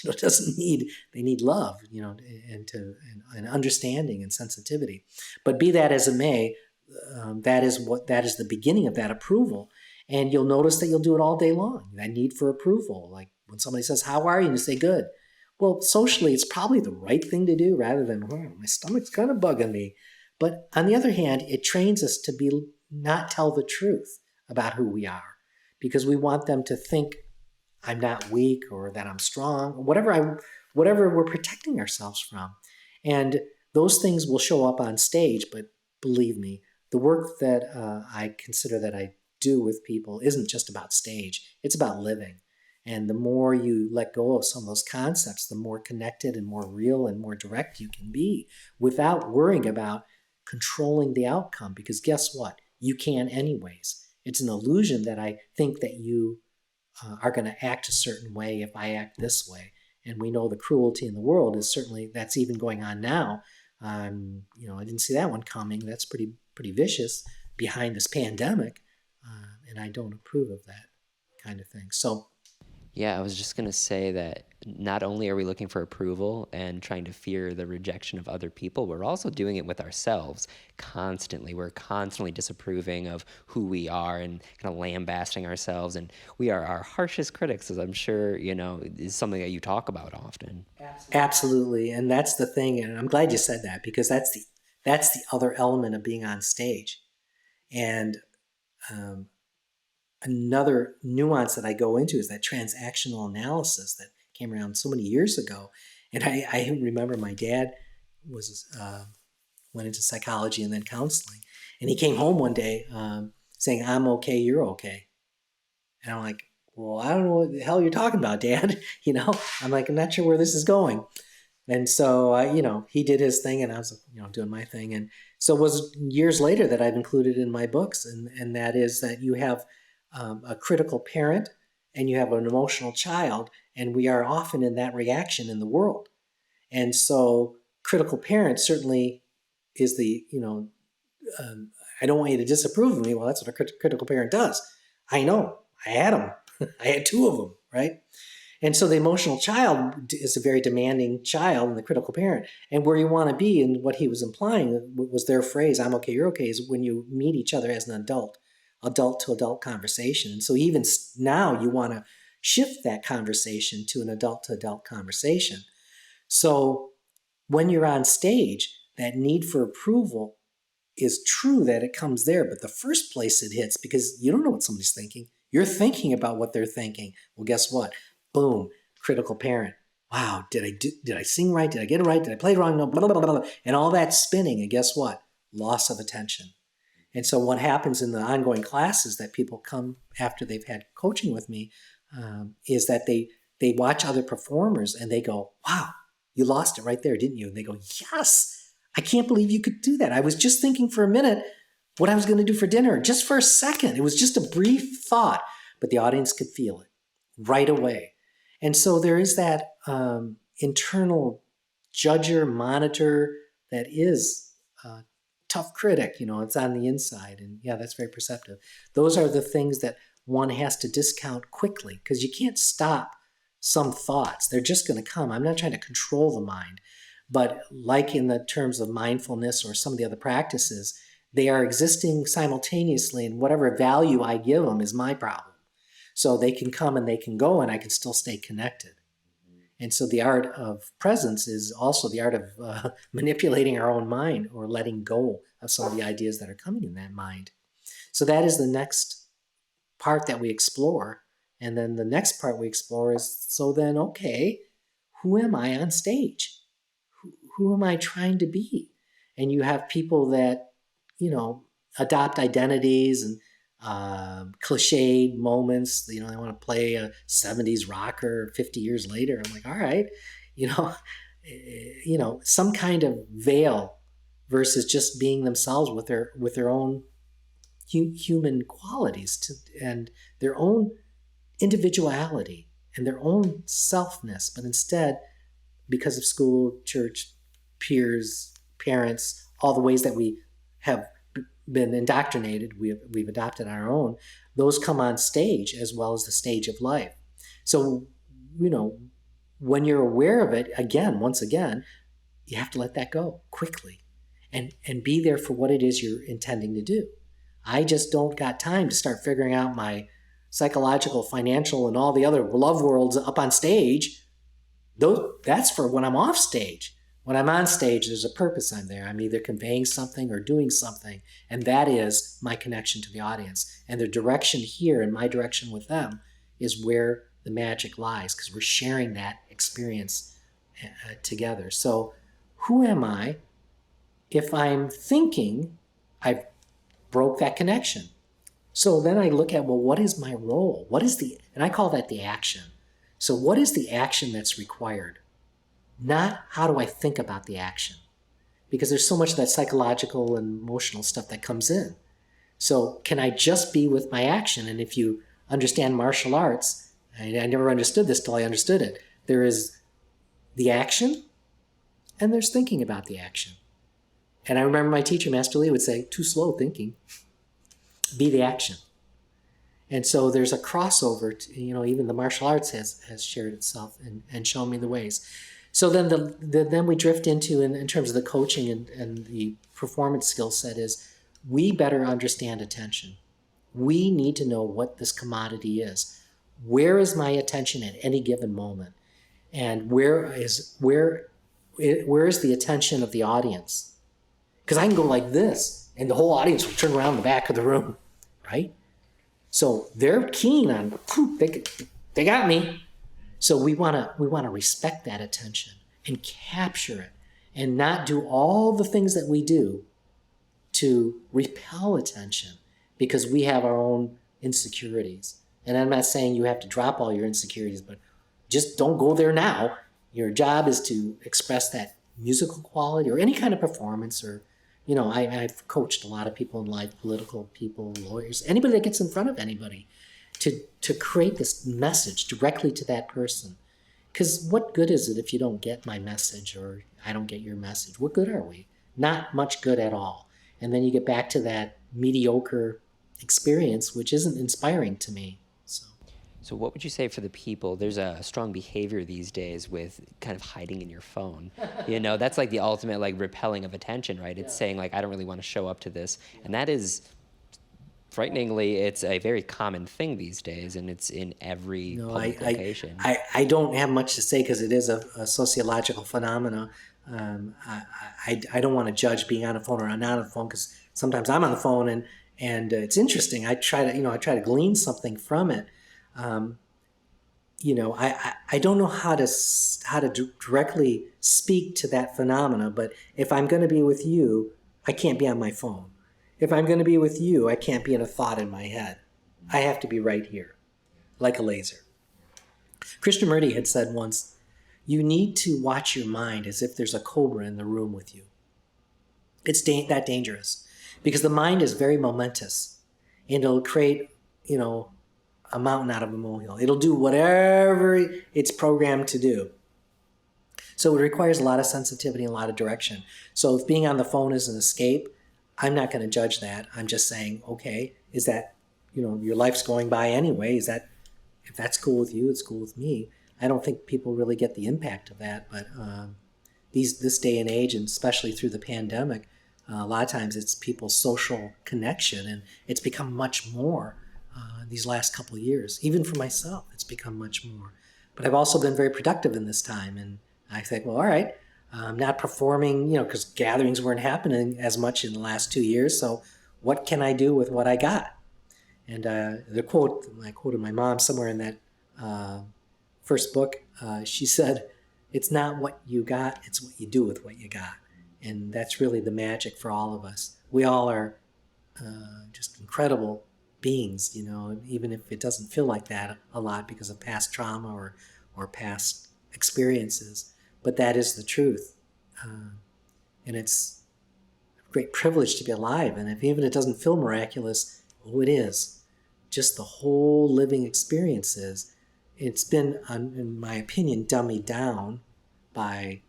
doesn't need. They need love, and understanding and sensitivity. But be that as it may, that is the beginning of that approval. And you'll notice that you'll do it all day long. That need for approval, like when somebody says, "How are you?" and you say, "Good." Well, socially, it's probably the right thing to do, rather than, my stomach's kind of bugging me. But on the other hand, it trains us to not tell the truth about who we are, because we want them to think I'm not weak, or that I'm strong, or whatever we're protecting ourselves from. And those things will show up on stage. But believe me, the work that I consider that I do with people isn't just about stage. It's about living. And the more you let go of some of those concepts, the more connected and more real and more direct you can be, without worrying about controlling the outcome. Because guess what? You can anyways. It's an illusion that I think that you are going to act a certain way if I act this way. And we know the cruelty in the world is certainly, that's even going on now. I didn't see that one coming. That's pretty vicious behind this pandemic. And I don't approve of that kind of thing. So, Yeah, I was just going to say that not only are we looking for approval and trying to fear the rejection of other people, we're also doing it with ourselves constantly. We're constantly disapproving of who we are and kind of lambasting ourselves. And we are our harshest critics, as I'm sure, is something that you talk about often. Absolutely. And that's the thing. And I'm glad you said that, because that's the other element of being on stage. And another nuance that I go into is that transactional analysis that came around so many years ago. And I remember my dad went into psychology and then counseling. And he came home one day saying, "I'm okay, you're okay." And I'm like, well, I don't know what the hell you're talking about, Dad. I'm like, I'm not sure where this is going. And so, he did his thing and I was, doing my thing. And so it was years later that I've included in my books. And that is that you have a critical parent and you have an emotional child. And we are often in that reaction in the world. And so critical parent certainly is I don't want you to disapprove of me. Well, that's what a critical parent does. I know. I had them. I had two of them, right? And so the emotional child is a very demanding child and the critical parent. And where you want to be, and what he was implying was their phrase, I'm okay, you're okay, is when you meet each other as an adult to adult conversation. And so even now you want to shift that conversation to an adult to adult conversation. So when you're on stage, that need for approval is true that it comes there, but the first place it hits, because you don't know what somebody's thinking. You're thinking about what they're thinking. Well, guess what? Boom, critical parent. Wow, did I sing right? Did I get it right? Did I play it wrong? No, blah, blah, blah, blah. And all that spinning, and guess what? Loss of attention. And so what happens in the ongoing classes that people come after they've had coaching with me is that they watch other performers and they go, wow, you lost it right there, didn't you? And they go, yes, I can't believe you could do that. I was just thinking for a minute what I was going to do for dinner, just for a second. It was just a brief thought, but the audience could feel it right away. And so there is that internal judger, monitor that is tough critic, it's on the inside. And yeah, that's very perceptive. Those are the things that one has to discount quickly because you can't stop some thoughts. They're just going to come. I'm not trying to control the mind, but like in the terms of mindfulness or some of the other practices, they are existing simultaneously, and whatever value I give them is my problem. So they can come and they can go, and I can still stay connected. And so the art of presence is also the art of manipulating our own mind or letting go of some of the ideas that are coming in that mind. So that is the next part that we explore. And then the next part we explore is, so then, okay, who am I on stage? Who am I trying to be? And you have people that, adopt identities and cliched moments. They want to play a 70s rocker 50 years later. I'm like, all right, some kind of veil versus just being themselves with their own human qualities and their own individuality and their own selfness. But instead, because of school, church, peers, parents, all the ways that we have been indoctrinated, we've adopted our own, those come on stage as well as the stage of life. So, when you're aware of it, once again, you have to let that go quickly and be there for what it is you're intending to do. I just don't got time to start figuring out my psychological, financial, and all the other love worlds up on stage. That's for when I'm off stage. When I'm on stage, there's a purpose I'm there. I'm either conveying something or doing something, and that is my connection to the audience. And the direction here and my direction with them is where the magic lies, because we're sharing that experience together. So who am I? If I'm thinking, I've broke that connection. So then I look at, well, what is my role? And I call that the action. So what is the action that's required? Not how do I think about the action? Because there's so much of that psychological and emotional stuff that comes in. So can I just be with my action? And if you understand martial arts, I never understood this till I understood it. There is the action and there's thinking about the action. And I remember my teacher, Master Lee, would say, too slow thinking, be the action. And so there's a crossover, even the martial arts has shared itself and shown me the ways. So then we drift into, in terms of the coaching and the performance skill set, is we better understand attention. We need to know what this commodity is. Where is my attention at any given moment? And where is the attention of the audience? Because I can go like this, and the whole audience will turn around the back of the room, right? So they're keen on, they got me. So we want to respect that attention and capture it and not do all the things that we do to repel attention because we have our own insecurities. And I'm not saying you have to drop all your insecurities, but just don't go there now. Your job is to express that musical quality or any kind of performance or, I've coached a lot of people in life, political people, lawyers, anybody that gets in front of anybody to create this message directly to that person. Because what good is it if you don't get my message or I don't get your message? What good are we? Not much good at all. And then you get back to that mediocre experience, which isn't inspiring to me. So what would you say for the people? There's a strong behavior these days with kind of hiding in your phone. That's like the ultimate like repelling of attention, right? It's saying like, I don't really want to show up to this. And that is, frighteningly, it's a very common thing these days, and it's in every public location. I don't have much to say because it is a sociological phenomena. I don't want to judge being on a phone or not on the phone because sometimes I'm on the phone and it's interesting. I try to glean something from it. I don't know how to directly speak to that phenomena, but if I'm going to be with you, I can't be on my phone. If I'm going to be with you, I can't be in a thought in my head. I have to be right here, like a laser. Krishnamurti had said once, you need to watch your mind as if there's a cobra in the room with you. It's that dangerous because the mind is very momentous and it'll create, a mountain out of a molehill. It'll do whatever it's programmed to do. So it requires a lot of sensitivity and a lot of direction. So if being on the phone is an escape, I'm not going to judge that. I'm just saying, okay, is that, your life's going by anyway. If that's cool with you, it's cool with me. I don't think people really get the impact of that. But this day and age, and especially through the pandemic, a lot of times it's people's social connection, and it's become much more these last couple of years. Even for myself, it's become much more. But I've also been very productive in this time, and I think, well, all right, I'm not performing, because gatherings weren't happening as much in the last 2 years. So what can I do with what I got? And the quote, I quoted my mom somewhere in that first book. She said, it's not what you got, it's what you do with what you got. And that's really the magic for all of us. We all are just incredible beings, even if it doesn't feel like that a lot because of past trauma or past experiences. But that is the truth. And it's a great privilege to be alive. And even if it doesn't feel miraculous, it is. Just the whole living experiences. It's been, in my opinion, dummied down by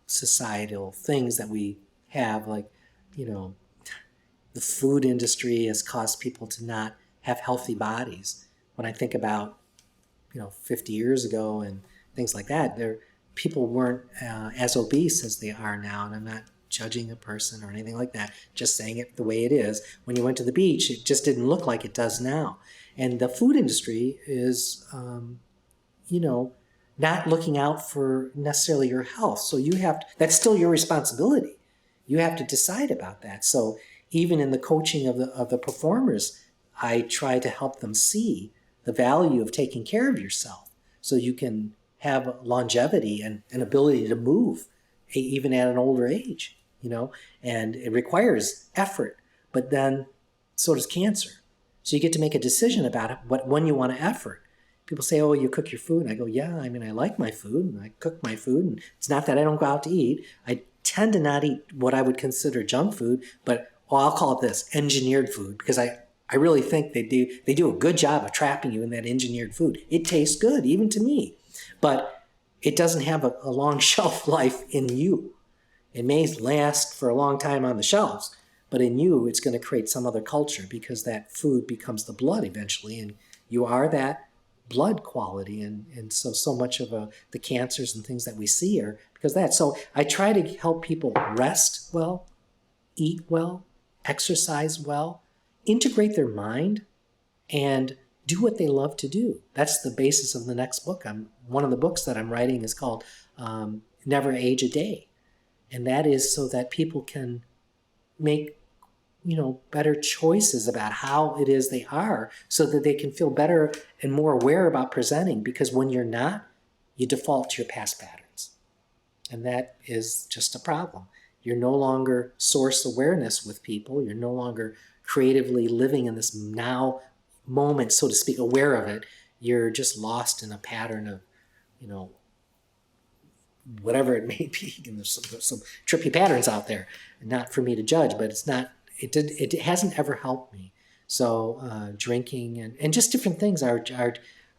societal things that we have, like, the food industry has caused people to not have healthy bodies. When I think about, 50 years ago and things like that, people weren't as obese as they are now. And I'm not judging a person or anything like that, just saying it the way it is. When you went to the beach, it just didn't look like it does now. And the food industry is, not looking out for necessarily your health. So that's still your responsibility. You have to decide about that. So even in the coaching of the performers, I try to help them see the value of taking care of yourself so you can have longevity and an ability to move even at an older age, and it requires effort, but then so does cancer. So you get to make a decision about it, when you want to effort. People say, oh, you cook your food. And I go, yeah, I like my food and I cook my food. And it's not that I don't go out to eat. I tend to not eat what I would consider junk food, but I'll call it this, engineered food, because I really think they do a good job of trapping you in that engineered food. It tastes good, even to me, but it doesn't have a long shelf life in you. It may last for a long time on the shelves, but in you, it's going to create some other culture because that food becomes the blood eventually, and you are that blood quality, and so much of the cancers and things that we see are because of that. So I try to help people rest well, eat well, exercise well, integrate their mind, and do what they love to do. That's the basis of the next book. One of the books that I'm writing is called Never Age a Day. And that is so that people can make better choices about how it is they are so that they can feel better and more aware about presenting. Because when you're not, you default to your past patterns. And that is just a problem. You're no longer source awareness with people. You're no longer creatively living in this now moment, so to speak, aware of it, you're just lost in a pattern of, whatever it may be. And there's some trippy patterns out there, not for me to judge, but it hasn't ever helped me. So drinking and just different things are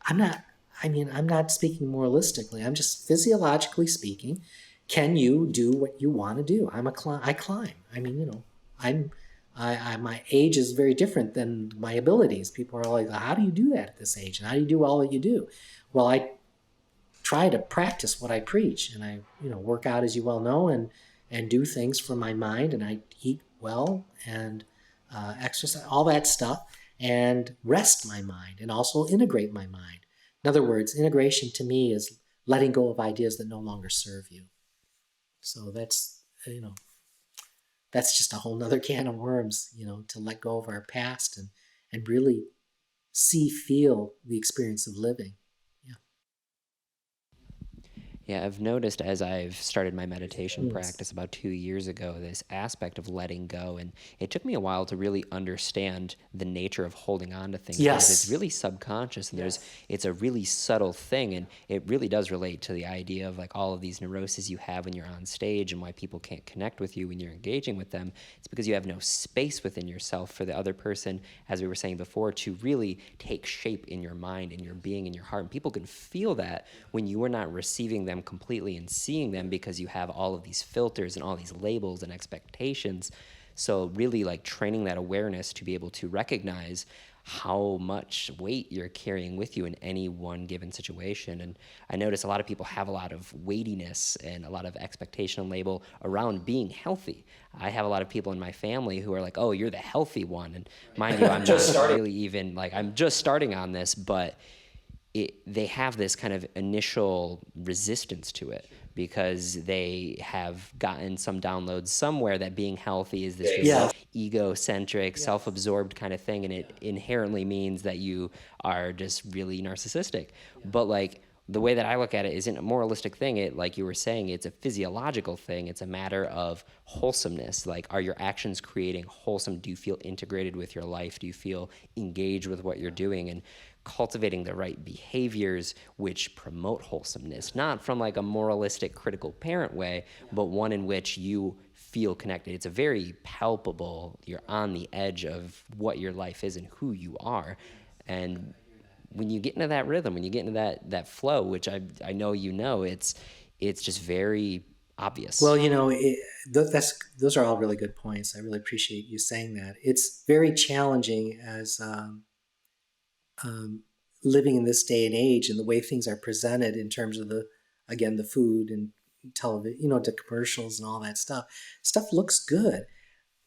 I'm not I'm not speaking moralistically. I'm just physiologically speaking. Can you do what you want to do? I climb. I'm my age is very different than my abilities. People are like, how do you do that at this age? And how do you do all that you do? Well, I try to practice what I preach, and I work out, as you well know, and do things for my mind, and I eat well and exercise, all that stuff, and rest my mind and also integrate my mind. In other words, integration to me is letting go of ideas that no longer serve you. So that's just a whole nother can of worms, to let go of our past and really feel the experience of living. Yeah, I've noticed as I've started my meditation practice about 2 years ago, this aspect of letting go. And it took me a while to really understand the nature of holding on to things because it's Yes. really subconscious and it's a really subtle thing. And it really does relate to the idea of like all of these neuroses you have when you're on stage and why people can't connect with you when you're engaging with them. It's because you have no space within yourself for the other person, as we were saying before, to really take shape in your mind and your being and your heart. And people can feel that when you are not receiving them completely and seeing them because you have all of these filters and all these labels and expectations. So really like training that awareness to be able to recognize how much weight you're carrying with you in any one given situation. And I notice a lot of people have a lot of weightiness and a lot of expectation and label around being healthy. I have a lot of people in my family who are like, oh, you're the healthy one. And mind you, I'm not really even like, I'm just starting on this, but they have this kind of initial resistance to it because they have gotten some downloads somewhere that being healthy is this really egocentric, self-absorbed kind of thing, and it inherently means that you are just really narcissistic. But like the way that I look at it isn't a moralistic thing. It, like you were saying, it's a physiological thing. It's a matter of wholesomeness. Like, are your actions creating wholesome? Do you feel integrated with your life? Do you feel engaged with what you're doing? And cultivating the right behaviors which promote wholesomeness, not from like a moralistic critical parent way, but one in which you feel connected. It's a very palpable, you're on the edge of what your life is and who you are. And when you get into that rhythm, when you get into that flow, which I know it's just very obvious. Well, those are all really good points. I really appreciate you saying that. It's very challenging as living in this day and age and the way things are presented in terms of the food and television, the commercials and all that stuff. Stuff looks good.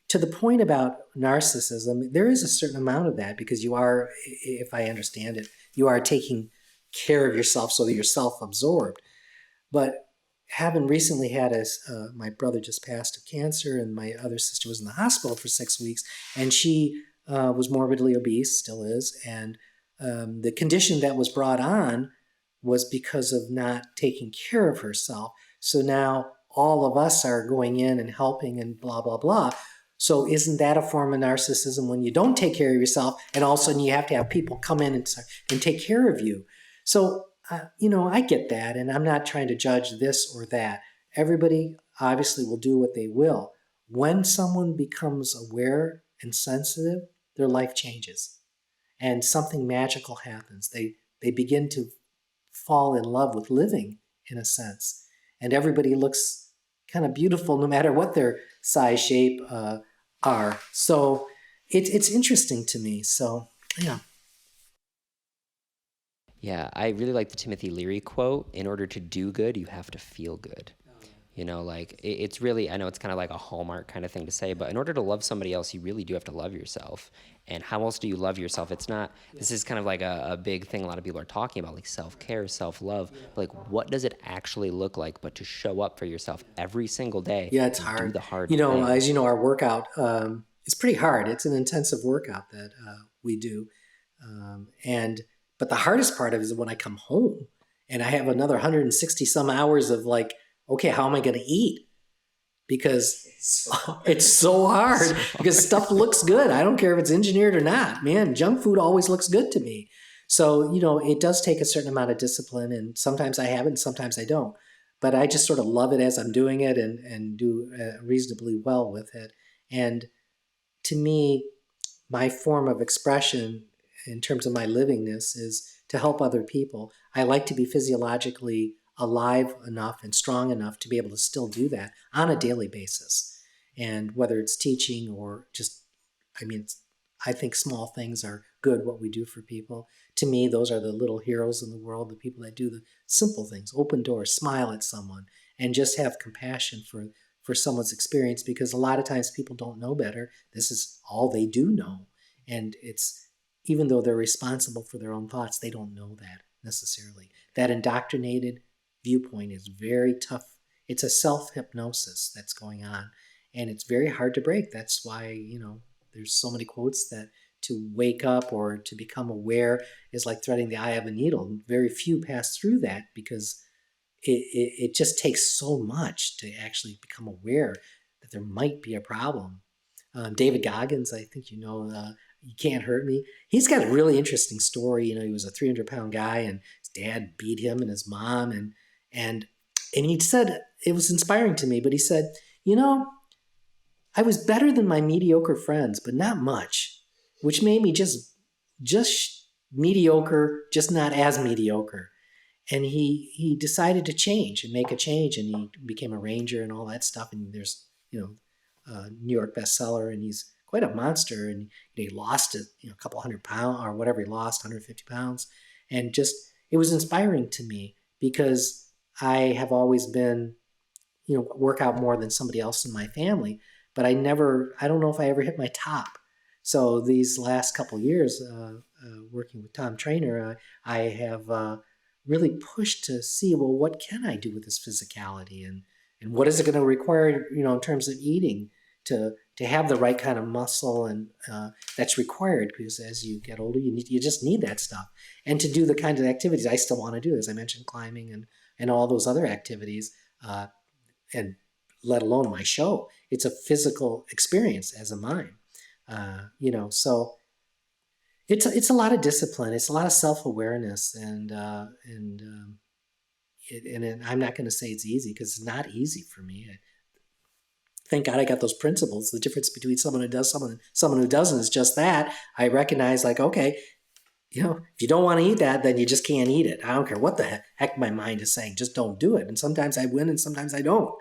To the point about narcissism, there is a certain amount of that because you are, if I understand it, you are taking care of yourself so that you're self-absorbed. But having recently had my brother just passed of cancer, and my other sister was in the hospital for 6 weeks, and she was morbidly obese, still is, and the condition that was brought on was because of not taking care of herself. So now all of us are going in and helping and blah, blah, blah. So isn't that a form of narcissism when you don't take care of yourself and all of a sudden you have to have people come in and take care of you? So, I get that, and I'm not trying to judge this or that. Everybody obviously will do what they will. When someone becomes aware and sensitive, their life changes and something magical happens. They begin to fall in love with living, in a sense. And everybody looks kind of beautiful no matter what their size, shape are. So it's interesting to me. So, yeah. Yeah, I really like the Timothy Leary quote, in order to do good, you have to feel good. Like it's really, I know it's kind of like a Hallmark kind of thing to say, but in order to love somebody else, you really do have to love yourself. And how else do you love yourself? It's not, this is kind of like a big thing a lot of people are talking about, like self-care, self-love. But like, what does it actually look like but to show up for yourself every single day? Yeah, it's and hard. Do the hard thing. things. As you know, our workout, it's pretty hard. It's an intensive workout that we do. But the hardest part of it is when I come home and I have another 160 some hours of like, okay, how am I going to eat? because it's so hard because stuff looks good. I don't care if it's engineered or not. Man, junk food always looks good to me. So, it does take a certain amount of discipline, and sometimes I have it and sometimes I don't. But I just sort of love it as I'm doing it, and do reasonably well with it. And to me, my form of expression in terms of my livingness is to help other people. I like to be physiologically alive enough and strong enough to be able to still do that on a daily basis. And whether it's teaching or just, I mean, I think small things are good, what we do for people. To me, those are the little heroes in the world, the people that do the simple things, open doors, smile at someone, and just have compassion for someone's experience, because a lot of times people don't know better. This is all they do know. And it's, even though they're responsible for their own thoughts, they don't know that necessarily. That indoctrinated viewpoint is very tough. It's a self-hypnosis that's going on, and it's very hard to break. That's why, there's so many quotes that to wake up or to become aware is like threading the eye of a needle. Very few pass through that because it just takes so much to actually become aware that there might be a problem. David Goggins, I think You Can't Hurt Me. He's got a really interesting story. He was a 300-pound guy, and his dad beat him and his mom, and he said, it was inspiring to me, but he said, I was better than my mediocre friends, but not much, which made me just mediocre, just not as mediocre. And he decided to change and make a change, and he became a ranger and all that stuff. And there's New York bestseller, and he's quite a monster. And he lost a couple 100 pounds or whatever he lost, 150 pounds, and just it was inspiring to me because I have always been work out more than somebody else in my family, but I don't know if I ever hit my top. So these last couple of years, working with Tom Trainer, I have really pushed to see, well, what can I do with this physicality, and what is it going to require, in terms of eating to have the right kind of muscle, and that's required, because as you get older, you just need that stuff, and to do the kind of activities I still want to do, as I mentioned, climbing and all those other activities, and let alone my show. It's a physical experience as a mime, so. It's a lot of discipline. It's a lot of self-awareness, and I'm not going to say it's easy, because it's not easy for me. Thank God I got those principles. The difference between someone who does someone who doesn't is just that. I recognize, like, okay, if you don't want to eat that, then you just can't eat it. I don't care what the heck my mind is saying. Just don't do it. And sometimes I win and sometimes I don't.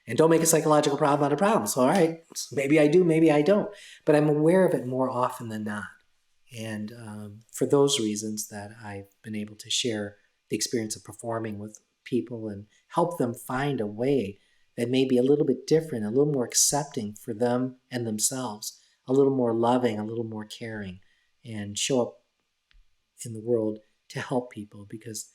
And don't make a psychological problem out of a problem. So, all right, maybe I do, maybe I don't. But I'm aware of it more often than not. And for those reasons that I've been able to share the experience of performing with people and help them find a way that may be a little bit different, a little more accepting for them and themselves, a little more loving, a little more caring, and show up in the world to help people, because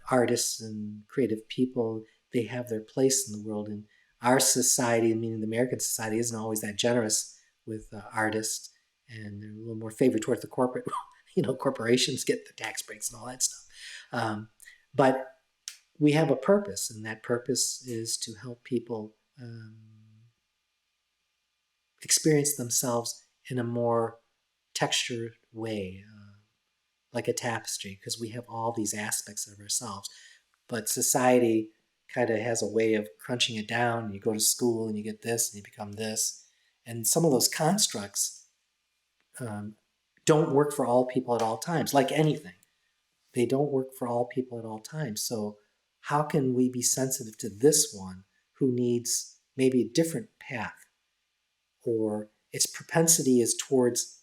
artists and creative people, they have their place in the world. And our society, meaning the American society, isn't always that generous with artists, and they're a little more favored towards the corporate, corporations get the tax breaks and all that stuff. But we have a purpose, and that purpose is to help people experience themselves in a more textured way, like a tapestry, because we have all these aspects of ourselves. But society kind of has a way of crunching it down. You go to school and you get this and you become this. And some of those constructs don't work for all people at all times, like anything. They don't work for all people at all times. So how can we be sensitive to this one who needs maybe a different path, or its propensity is towards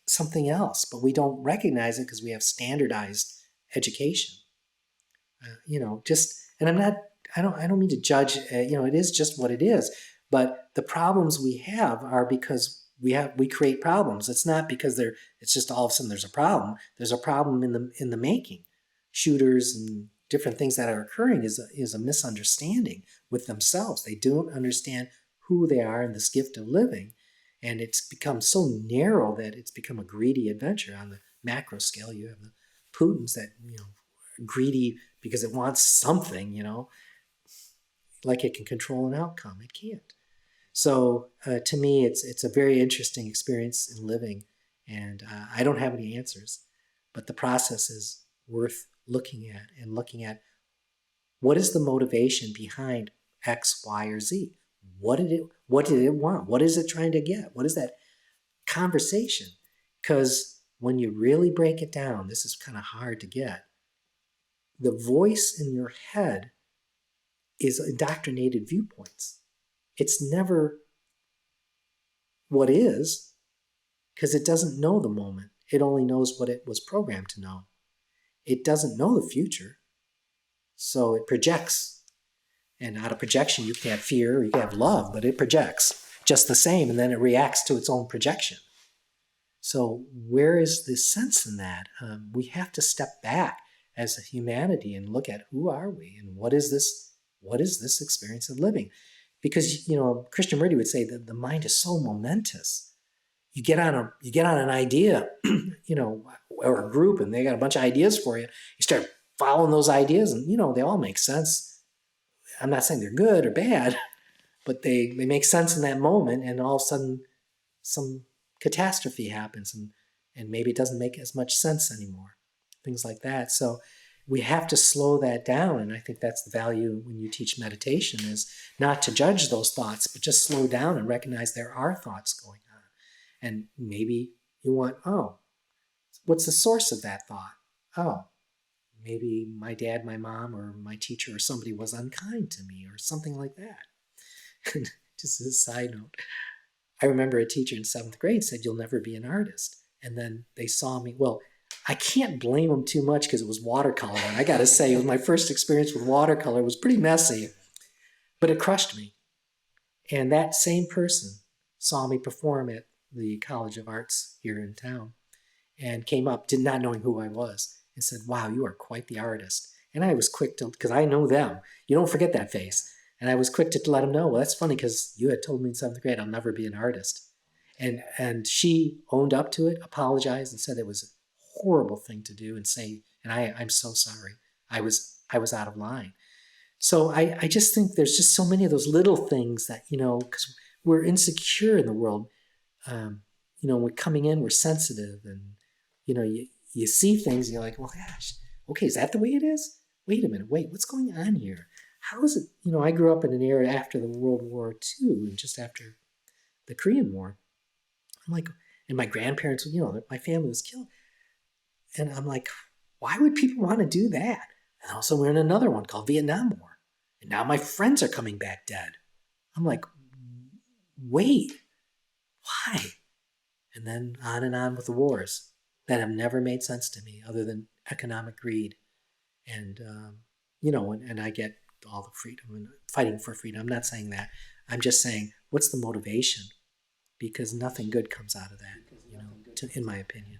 something else, but we don't recognize it because we have standardized education. And I don't mean to judge, it is just what it is. But the problems we have are because we create problems. It's not because it's just all of a sudden there's a problem. There's a problem in the making. Shooters and different things that are occurring is a misunderstanding with themselves. They don't understand who they are and this gift of living. And it's become so narrow that it's become a greedy adventure. On the macro scale, you have the Putins that, are greedy because it wants something, like it can control an outcome. It can't. So to me, it's a very interesting experience in living, and I don't have any answers, but the process is worth looking at, and looking at what is the motivation behind X, Y, or Z. What did it want? What is it trying to get? What is that conversation? Because when you really break it down, this is kind of hard to get. The voice in your head is indoctrinated viewpoints. It's never what is, because it doesn't know the moment. It only knows what it was programmed to know. It doesn't know the future, so it projects. And out of projection, you can have fear, or you can have love, but it projects just the same, and then it reacts to its own projection. So where is the sense in that? We have to step back as a humanity and look at who are we, and what is this experience of living? Because Krishnamurti would say that the mind is so momentous. You get on an idea, or a group, and they got a bunch of ideas for you. You start following those ideas, and they all make sense. I'm not saying they're good or bad, but they make sense in that moment, and all of a sudden some catastrophe happens, and maybe it doesn't make as much sense anymore. Things like that. So we have to slow that down, and I think that's the value when you teach meditation, is not to judge those thoughts, but just slow down and recognize there are thoughts going on. And maybe you want, what's the source of that thought? Oh, maybe my dad, my mom, or my teacher, or somebody was unkind to me, or something like that. Just as a side note, I remember a teacher in 7th grade said, "You'll never be an artist." And then they saw me. Well, I can't blame them too much because it was watercolor. And I got to say, it was my first experience with watercolor. It was pretty messy, but it crushed me. And that same person saw me perform at the College of Arts here in town, and came up, did not knowing who I was, and said, "Wow, you are quite the artist." And I was quick to, because I know them. You don't forget that face. And I was quick to let him know, "Well, that's funny because you had told me in 7th grade I'll never be an artist." And she owned up to it, apologized, and said it was a horrible thing to do, and say, and I'm so sorry. I was out of line. So I just think there's just so many of those little things that, because we're insecure in the world. We're coming in, we're sensitive, and, you see things and you're like, "Well, gosh, okay, is that the way it is? Wait a minute, what's going on here? How is it?" I grew up in an era after the World War II, and just after the Korean War. I'm like, and my grandparents, my family was killed. And I'm like, why would people want to do that? And also we're in another one called Vietnam War. And now my friends are coming back dead. I'm like, wait, why? And then on and on with the wars that have never made sense to me other than economic greed. And, and I get all the freedom and fighting for freedom. I'm not saying that. I'm just saying, what's the motivation? Because nothing good comes out of that, in my opinion.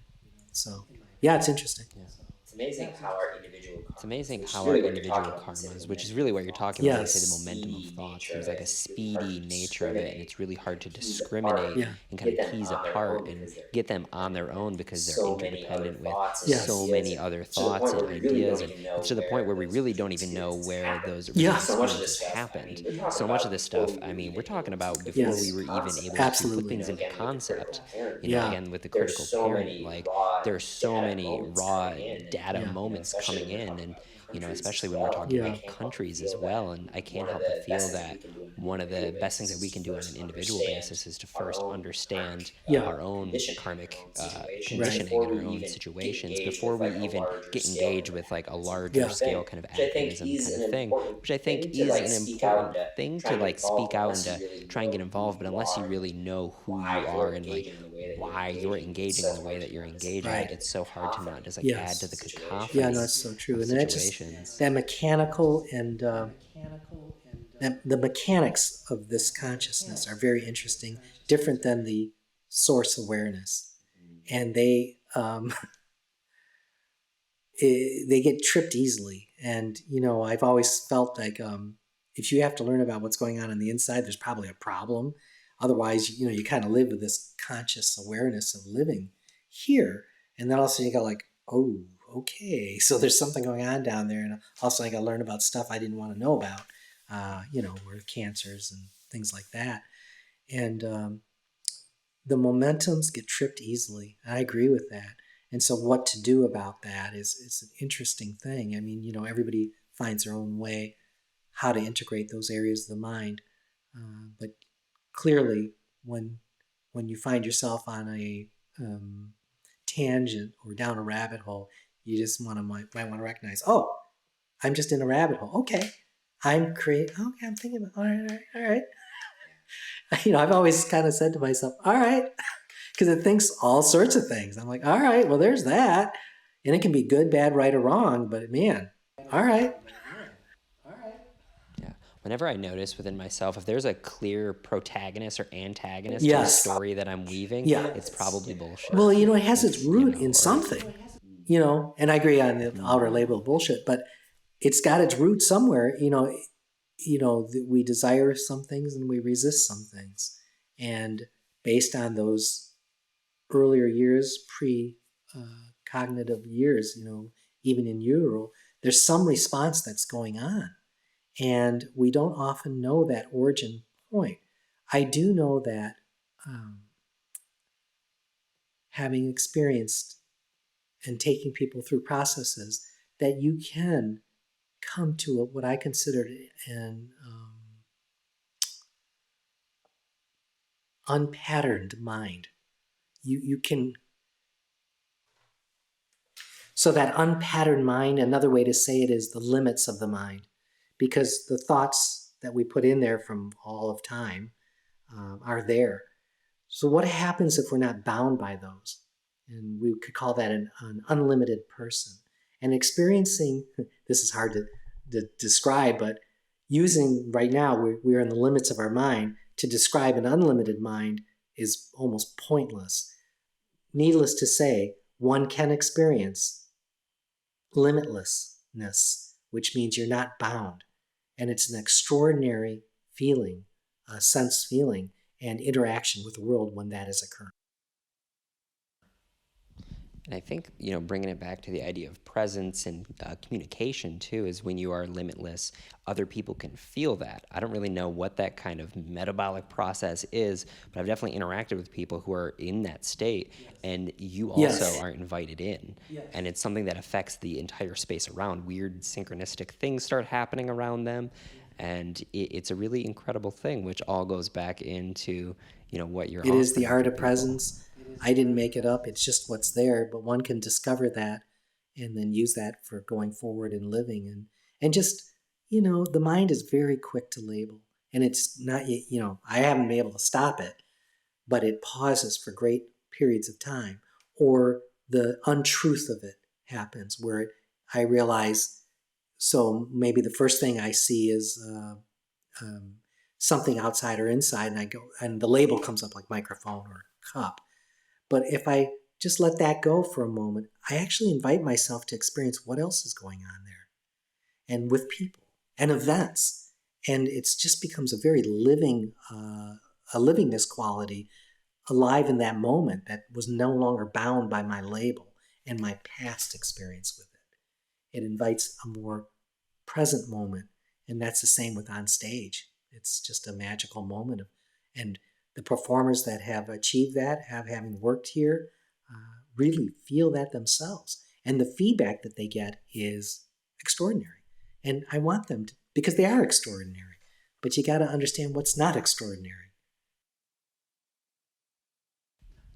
So, yeah, it's interesting. Yeah. It's amazing how our individual It's amazing which is how our really what you're individual talking about when you say the karmas, which is momentum really of what you're thoughts. talking about when you say the Yes. momentum of Speedy thoughts. nature There's of like a it. It's really hard speedy to nature of it, and it's really hard to discriminate Yeah. and kind get of them tease on their apart own and because they're get them on their own because they're so many other interdependent with thoughts and Yes. so ideas, many and other to the thoughts point and where we really ideas. don't And even know it's to the point where where we those really original don't even know experiences where happen. those Yeah. original So much of this experiences stuff, happened. we're talking So much of about this before stuff, we were even we're able talking to about begin before this we were even concept. able to put Absolutely. things into Again, with the critical concept. parent, Yeah. Again, with the there's critical so parent, many like raw there's so data many moments raw coming in, and data Yeah. moments especially coming when we're in, talking and about countries especially as when we're well. talking I Yeah. about can't help but countries as feel well. that And I can't one of help but the feel best things we that can do on an one of the individual best things basis that we is can do on first an individual understand basis is to our first own understand Yeah. our own conditioning, karmic our own situation, Right. conditioning before and we our own even get situations engaged before with we like a even larger get scale engaged kind of with like a activism larger Yeah. scale kind of which I think activism is kind of an thing, important which I think thing to is like an seek out and important to thing try to and get like speak involved out and unless you to really try and get know who involved. But you unless you are really know who why you are you're and like engaging the way that you're why you're engaging. engaging in It's the so way hard that to you're not engaging, Right. it's so hard to not just like add to Yes. the Yeah, no, cacophony it's so true. of And that just, situations. that mechanical and the mechanics of this consciousness are very interesting, different than the source awareness. And they they get tripped easily. And I've always felt like if you have to learn about what's going on the inside, there's probably a problem. Otherwise, you kind of live with this conscious awareness of living here, and then also you go like, oh, okay, so there's something going on down there, and also I got to learn about stuff I didn't want to know about. or cancers and things like that. And the momentums get tripped easily. I agree with that. And so what to do about that is an interesting thing. I mean, everybody finds their own way how to integrate those areas of the mind. But clearly, when you find yourself on a tangent or down a rabbit hole, you just might want to recognize, oh, I'm just in a rabbit hole. Okay, okay, I'm thinking about, all right. I've always kind of said to myself, all right, because it thinks all sorts of things. I'm like, all right, well, there's that. And it can be good, bad, right, or wrong, but man, all right. Yeah. Whenever I notice within myself, if there's a clear protagonist or antagonist to the Yes. story that I'm weaving, Yeah. it's probably bullshit. Well, it has its root in something, and I agree on the outer label of bullshit, but it's got its root somewhere. We desire some things and we resist some things. And based on those earlier years, pre-cognitive years, even in utero, there's some response that's going on. And we don't often know that origin point. I do know that having experienced and taking people through processes, that you can come to what I consider an unpatterned mind. You can. So that unpatterned mind, another way to say it is the limits of the mind, because the thoughts that we put in there from all of time are there. So what happens if we're not bound by those? And we could call that an unlimited person. And experiencing, this is hard to describe, but using right now, we're in the limits of our mind. To describe an unlimited mind is almost pointless. Needless to say, one can experience limitlessness, which means you're not bound. And it's an extraordinary feeling, a sense feeling, and interaction with the world when that is occurring. And I think, bringing it back to the idea of presence and communication too, is when you are limitless, other people can feel that. I don't really know what that kind of metabolic process is, but I've definitely interacted with people who are in that state, and you also aren't invited in. And it's something that affects the entire space around. Weird synchronistic things start happening around them. And it's a really incredible thing, which all goes back into, what you're offering. It is the art of people. presence. I didn't make it up. It's just what's there. But one can discover that and then use that for going forward and living. And just, the mind is very quick to label. And it's not, I haven't been able to stop it, but it pauses for great periods of time. Or the untruth of it happens where I realize, so maybe the first thing I see is something outside or inside, and I go, and the label comes up like microphone or cup. But if I just let that go for a moment, I actually invite myself to experience what else is going on there, and with people and events, and it's just becomes a very living, a livingness quality, alive in that moment that was no longer bound by my label and my past experience with it. It invites a more present moment, and that's the same with on stage. It's just a magical moment and the performers that have achieved that, having worked here, really feel that themselves, and the feedback that they get is extraordinary. And I want them to, because they are extraordinary, but you got to understand what's not extraordinary.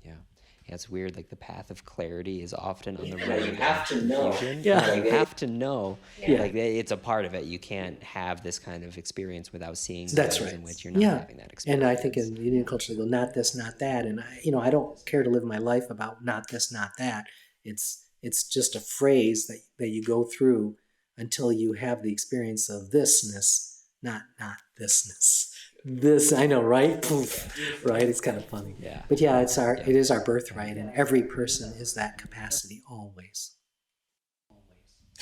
Yeah, it's weird. Like the path of clarity is often on the road. You have to know. Yeah. You have to know. Yeah. Like it's a part of it. You can't have this kind of experience without seeing That's ways right. in which you're not having that experience. And I think in Indian culture they go, not this, not that. And I don't care to live my life about not this, not that. It's just a phrase that you go through until you have the experience of thisness, not thisness. This, I know, right? Poof, right? It's kind of funny. Yeah. But yeah, it is our birthright, and every person is that capacity always.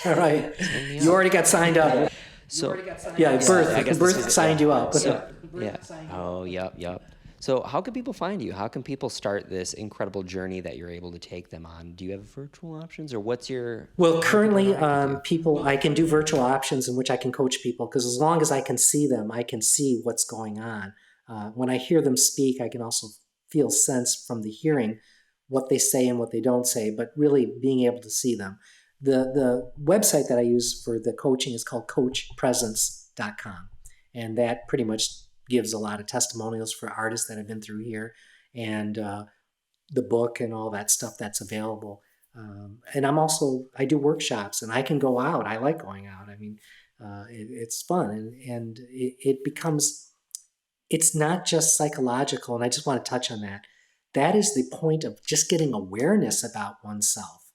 All right. You already got signed up. So Yeah, birth. I guess Birth signed you up. So, yeah. Oh, yep. So how can people find you? How can people start this incredible journey that you're able to take them on? Do you have virtual options, or what's your... Well, currently, I can do virtual options in which I can coach people, because as long as I can see them, I can see what's going on. When I hear them speak, I can also feel sense from the hearing what they say and what they don't say, but really being able to see them. The website that I use for the coaching is called coachpresence.com, and that pretty much gives a lot of testimonials for artists that have been through here, and the book and all that stuff that's available. And I do workshops, and I can go out. I like going out. I mean, it's fun, and it becomes, it's not just psychological, and I just want to touch on that. That is the point of just getting awareness about oneself.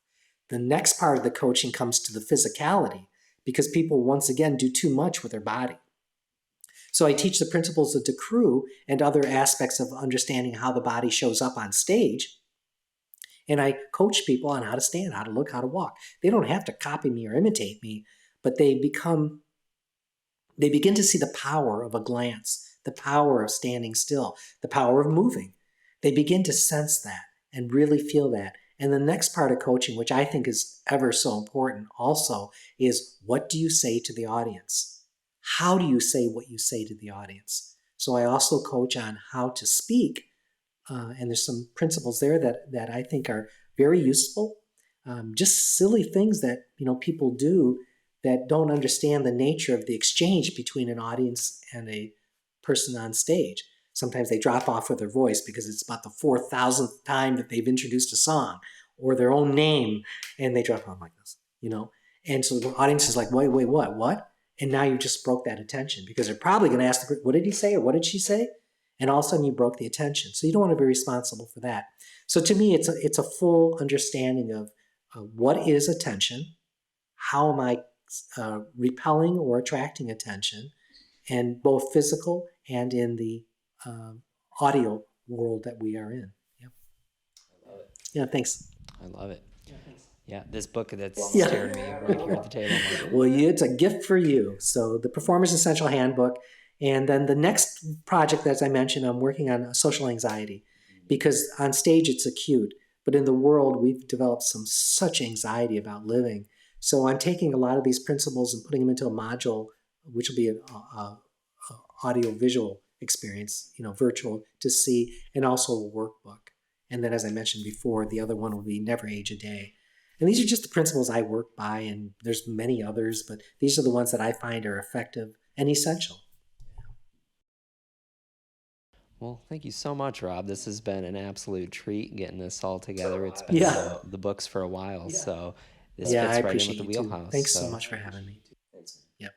The next part of the coaching comes to the physicality, because people, once again, do too much with their body. So I teach the principles of the crew and other aspects of understanding how the body shows up on stage. And I coach people on how to stand, how to look, how to walk. They don't have to copy me or imitate me, but they begin to see the power of a glance, the power of standing still, the power of moving. They begin to sense that and really feel that. And the next part of coaching, which I think is ever so important also, is what do you say to the audience? How do you say what you say to the audience? So I also coach on how to speak, and there's some principles there that I think are very useful. Just silly things that people do that don't understand the nature of the exchange between an audience and a person on stage. Sometimes they drop off with their voice because it's about the 4,000th time that they've introduced a song or their own name, and they drop off like this, And so the audience is like, wait, what? And now you just broke that attention, because they're probably going to ask, what did he say or what did she say? And all of a sudden you broke the attention. So you don't want to be responsible for that. So to me, it's a full understanding of what is attention, how am I repelling or attracting attention, and both physical and in the audio world that we are in. Yep. I love it. Yeah, thanks. I love it. Yeah, thanks. Yeah, this book that's Yeah. staring me right here at the table. Well, it's a gift for you. So the Performer's Essential Handbook. And then the next project, as I mentioned, I'm working on social anxiety, because on stage it's acute, but in the world we've developed such anxiety about living. So I'm taking a lot of these principles and putting them into a module, which will be an audio-visual experience, virtual to see, and also a workbook. And then, as I mentioned before, the other one will be Never Age a Day. And these are just the principles I work by, and there's many others, but these are the ones that I find are effective and essential. Well, thank you so much, Rob. This has been an absolute treat getting this all together. It's been the books for a while, so this fits I right in appreciate with the you wheelhouse. too. Thanks so much for having me. Thanks. Yep.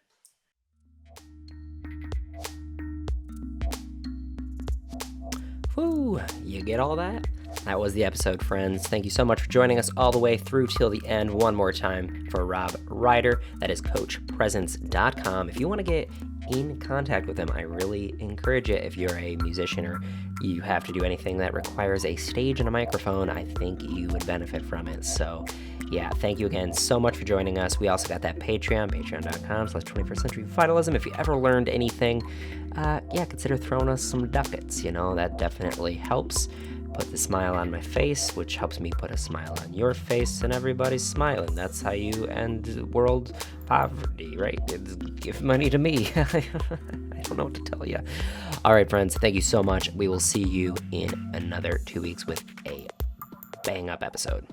Whew, you get all that? That was the episode, friends. Thank you so much for joining us all the way through till the end. One more time for Rob Reider. That is coachpresence.com. If you want to get in contact with him, I really encourage it. If you're a musician or you have to do anything that requires a stage and a microphone, I think you would benefit from it. So yeah, thank you again so much for joining us. We also got that Patreon, patreon.com/21st Century Vitalism. If you ever learned anything, consider throwing us some ducats. That definitely helps. Put the smile on my face, which helps me put a smile on your face, and everybody's smiling. That's how you end world poverty, right? Give money to me. I don't know what to tell you. All right, friends, thank you so much. We will see you in another 2 weeks with a bang-up episode.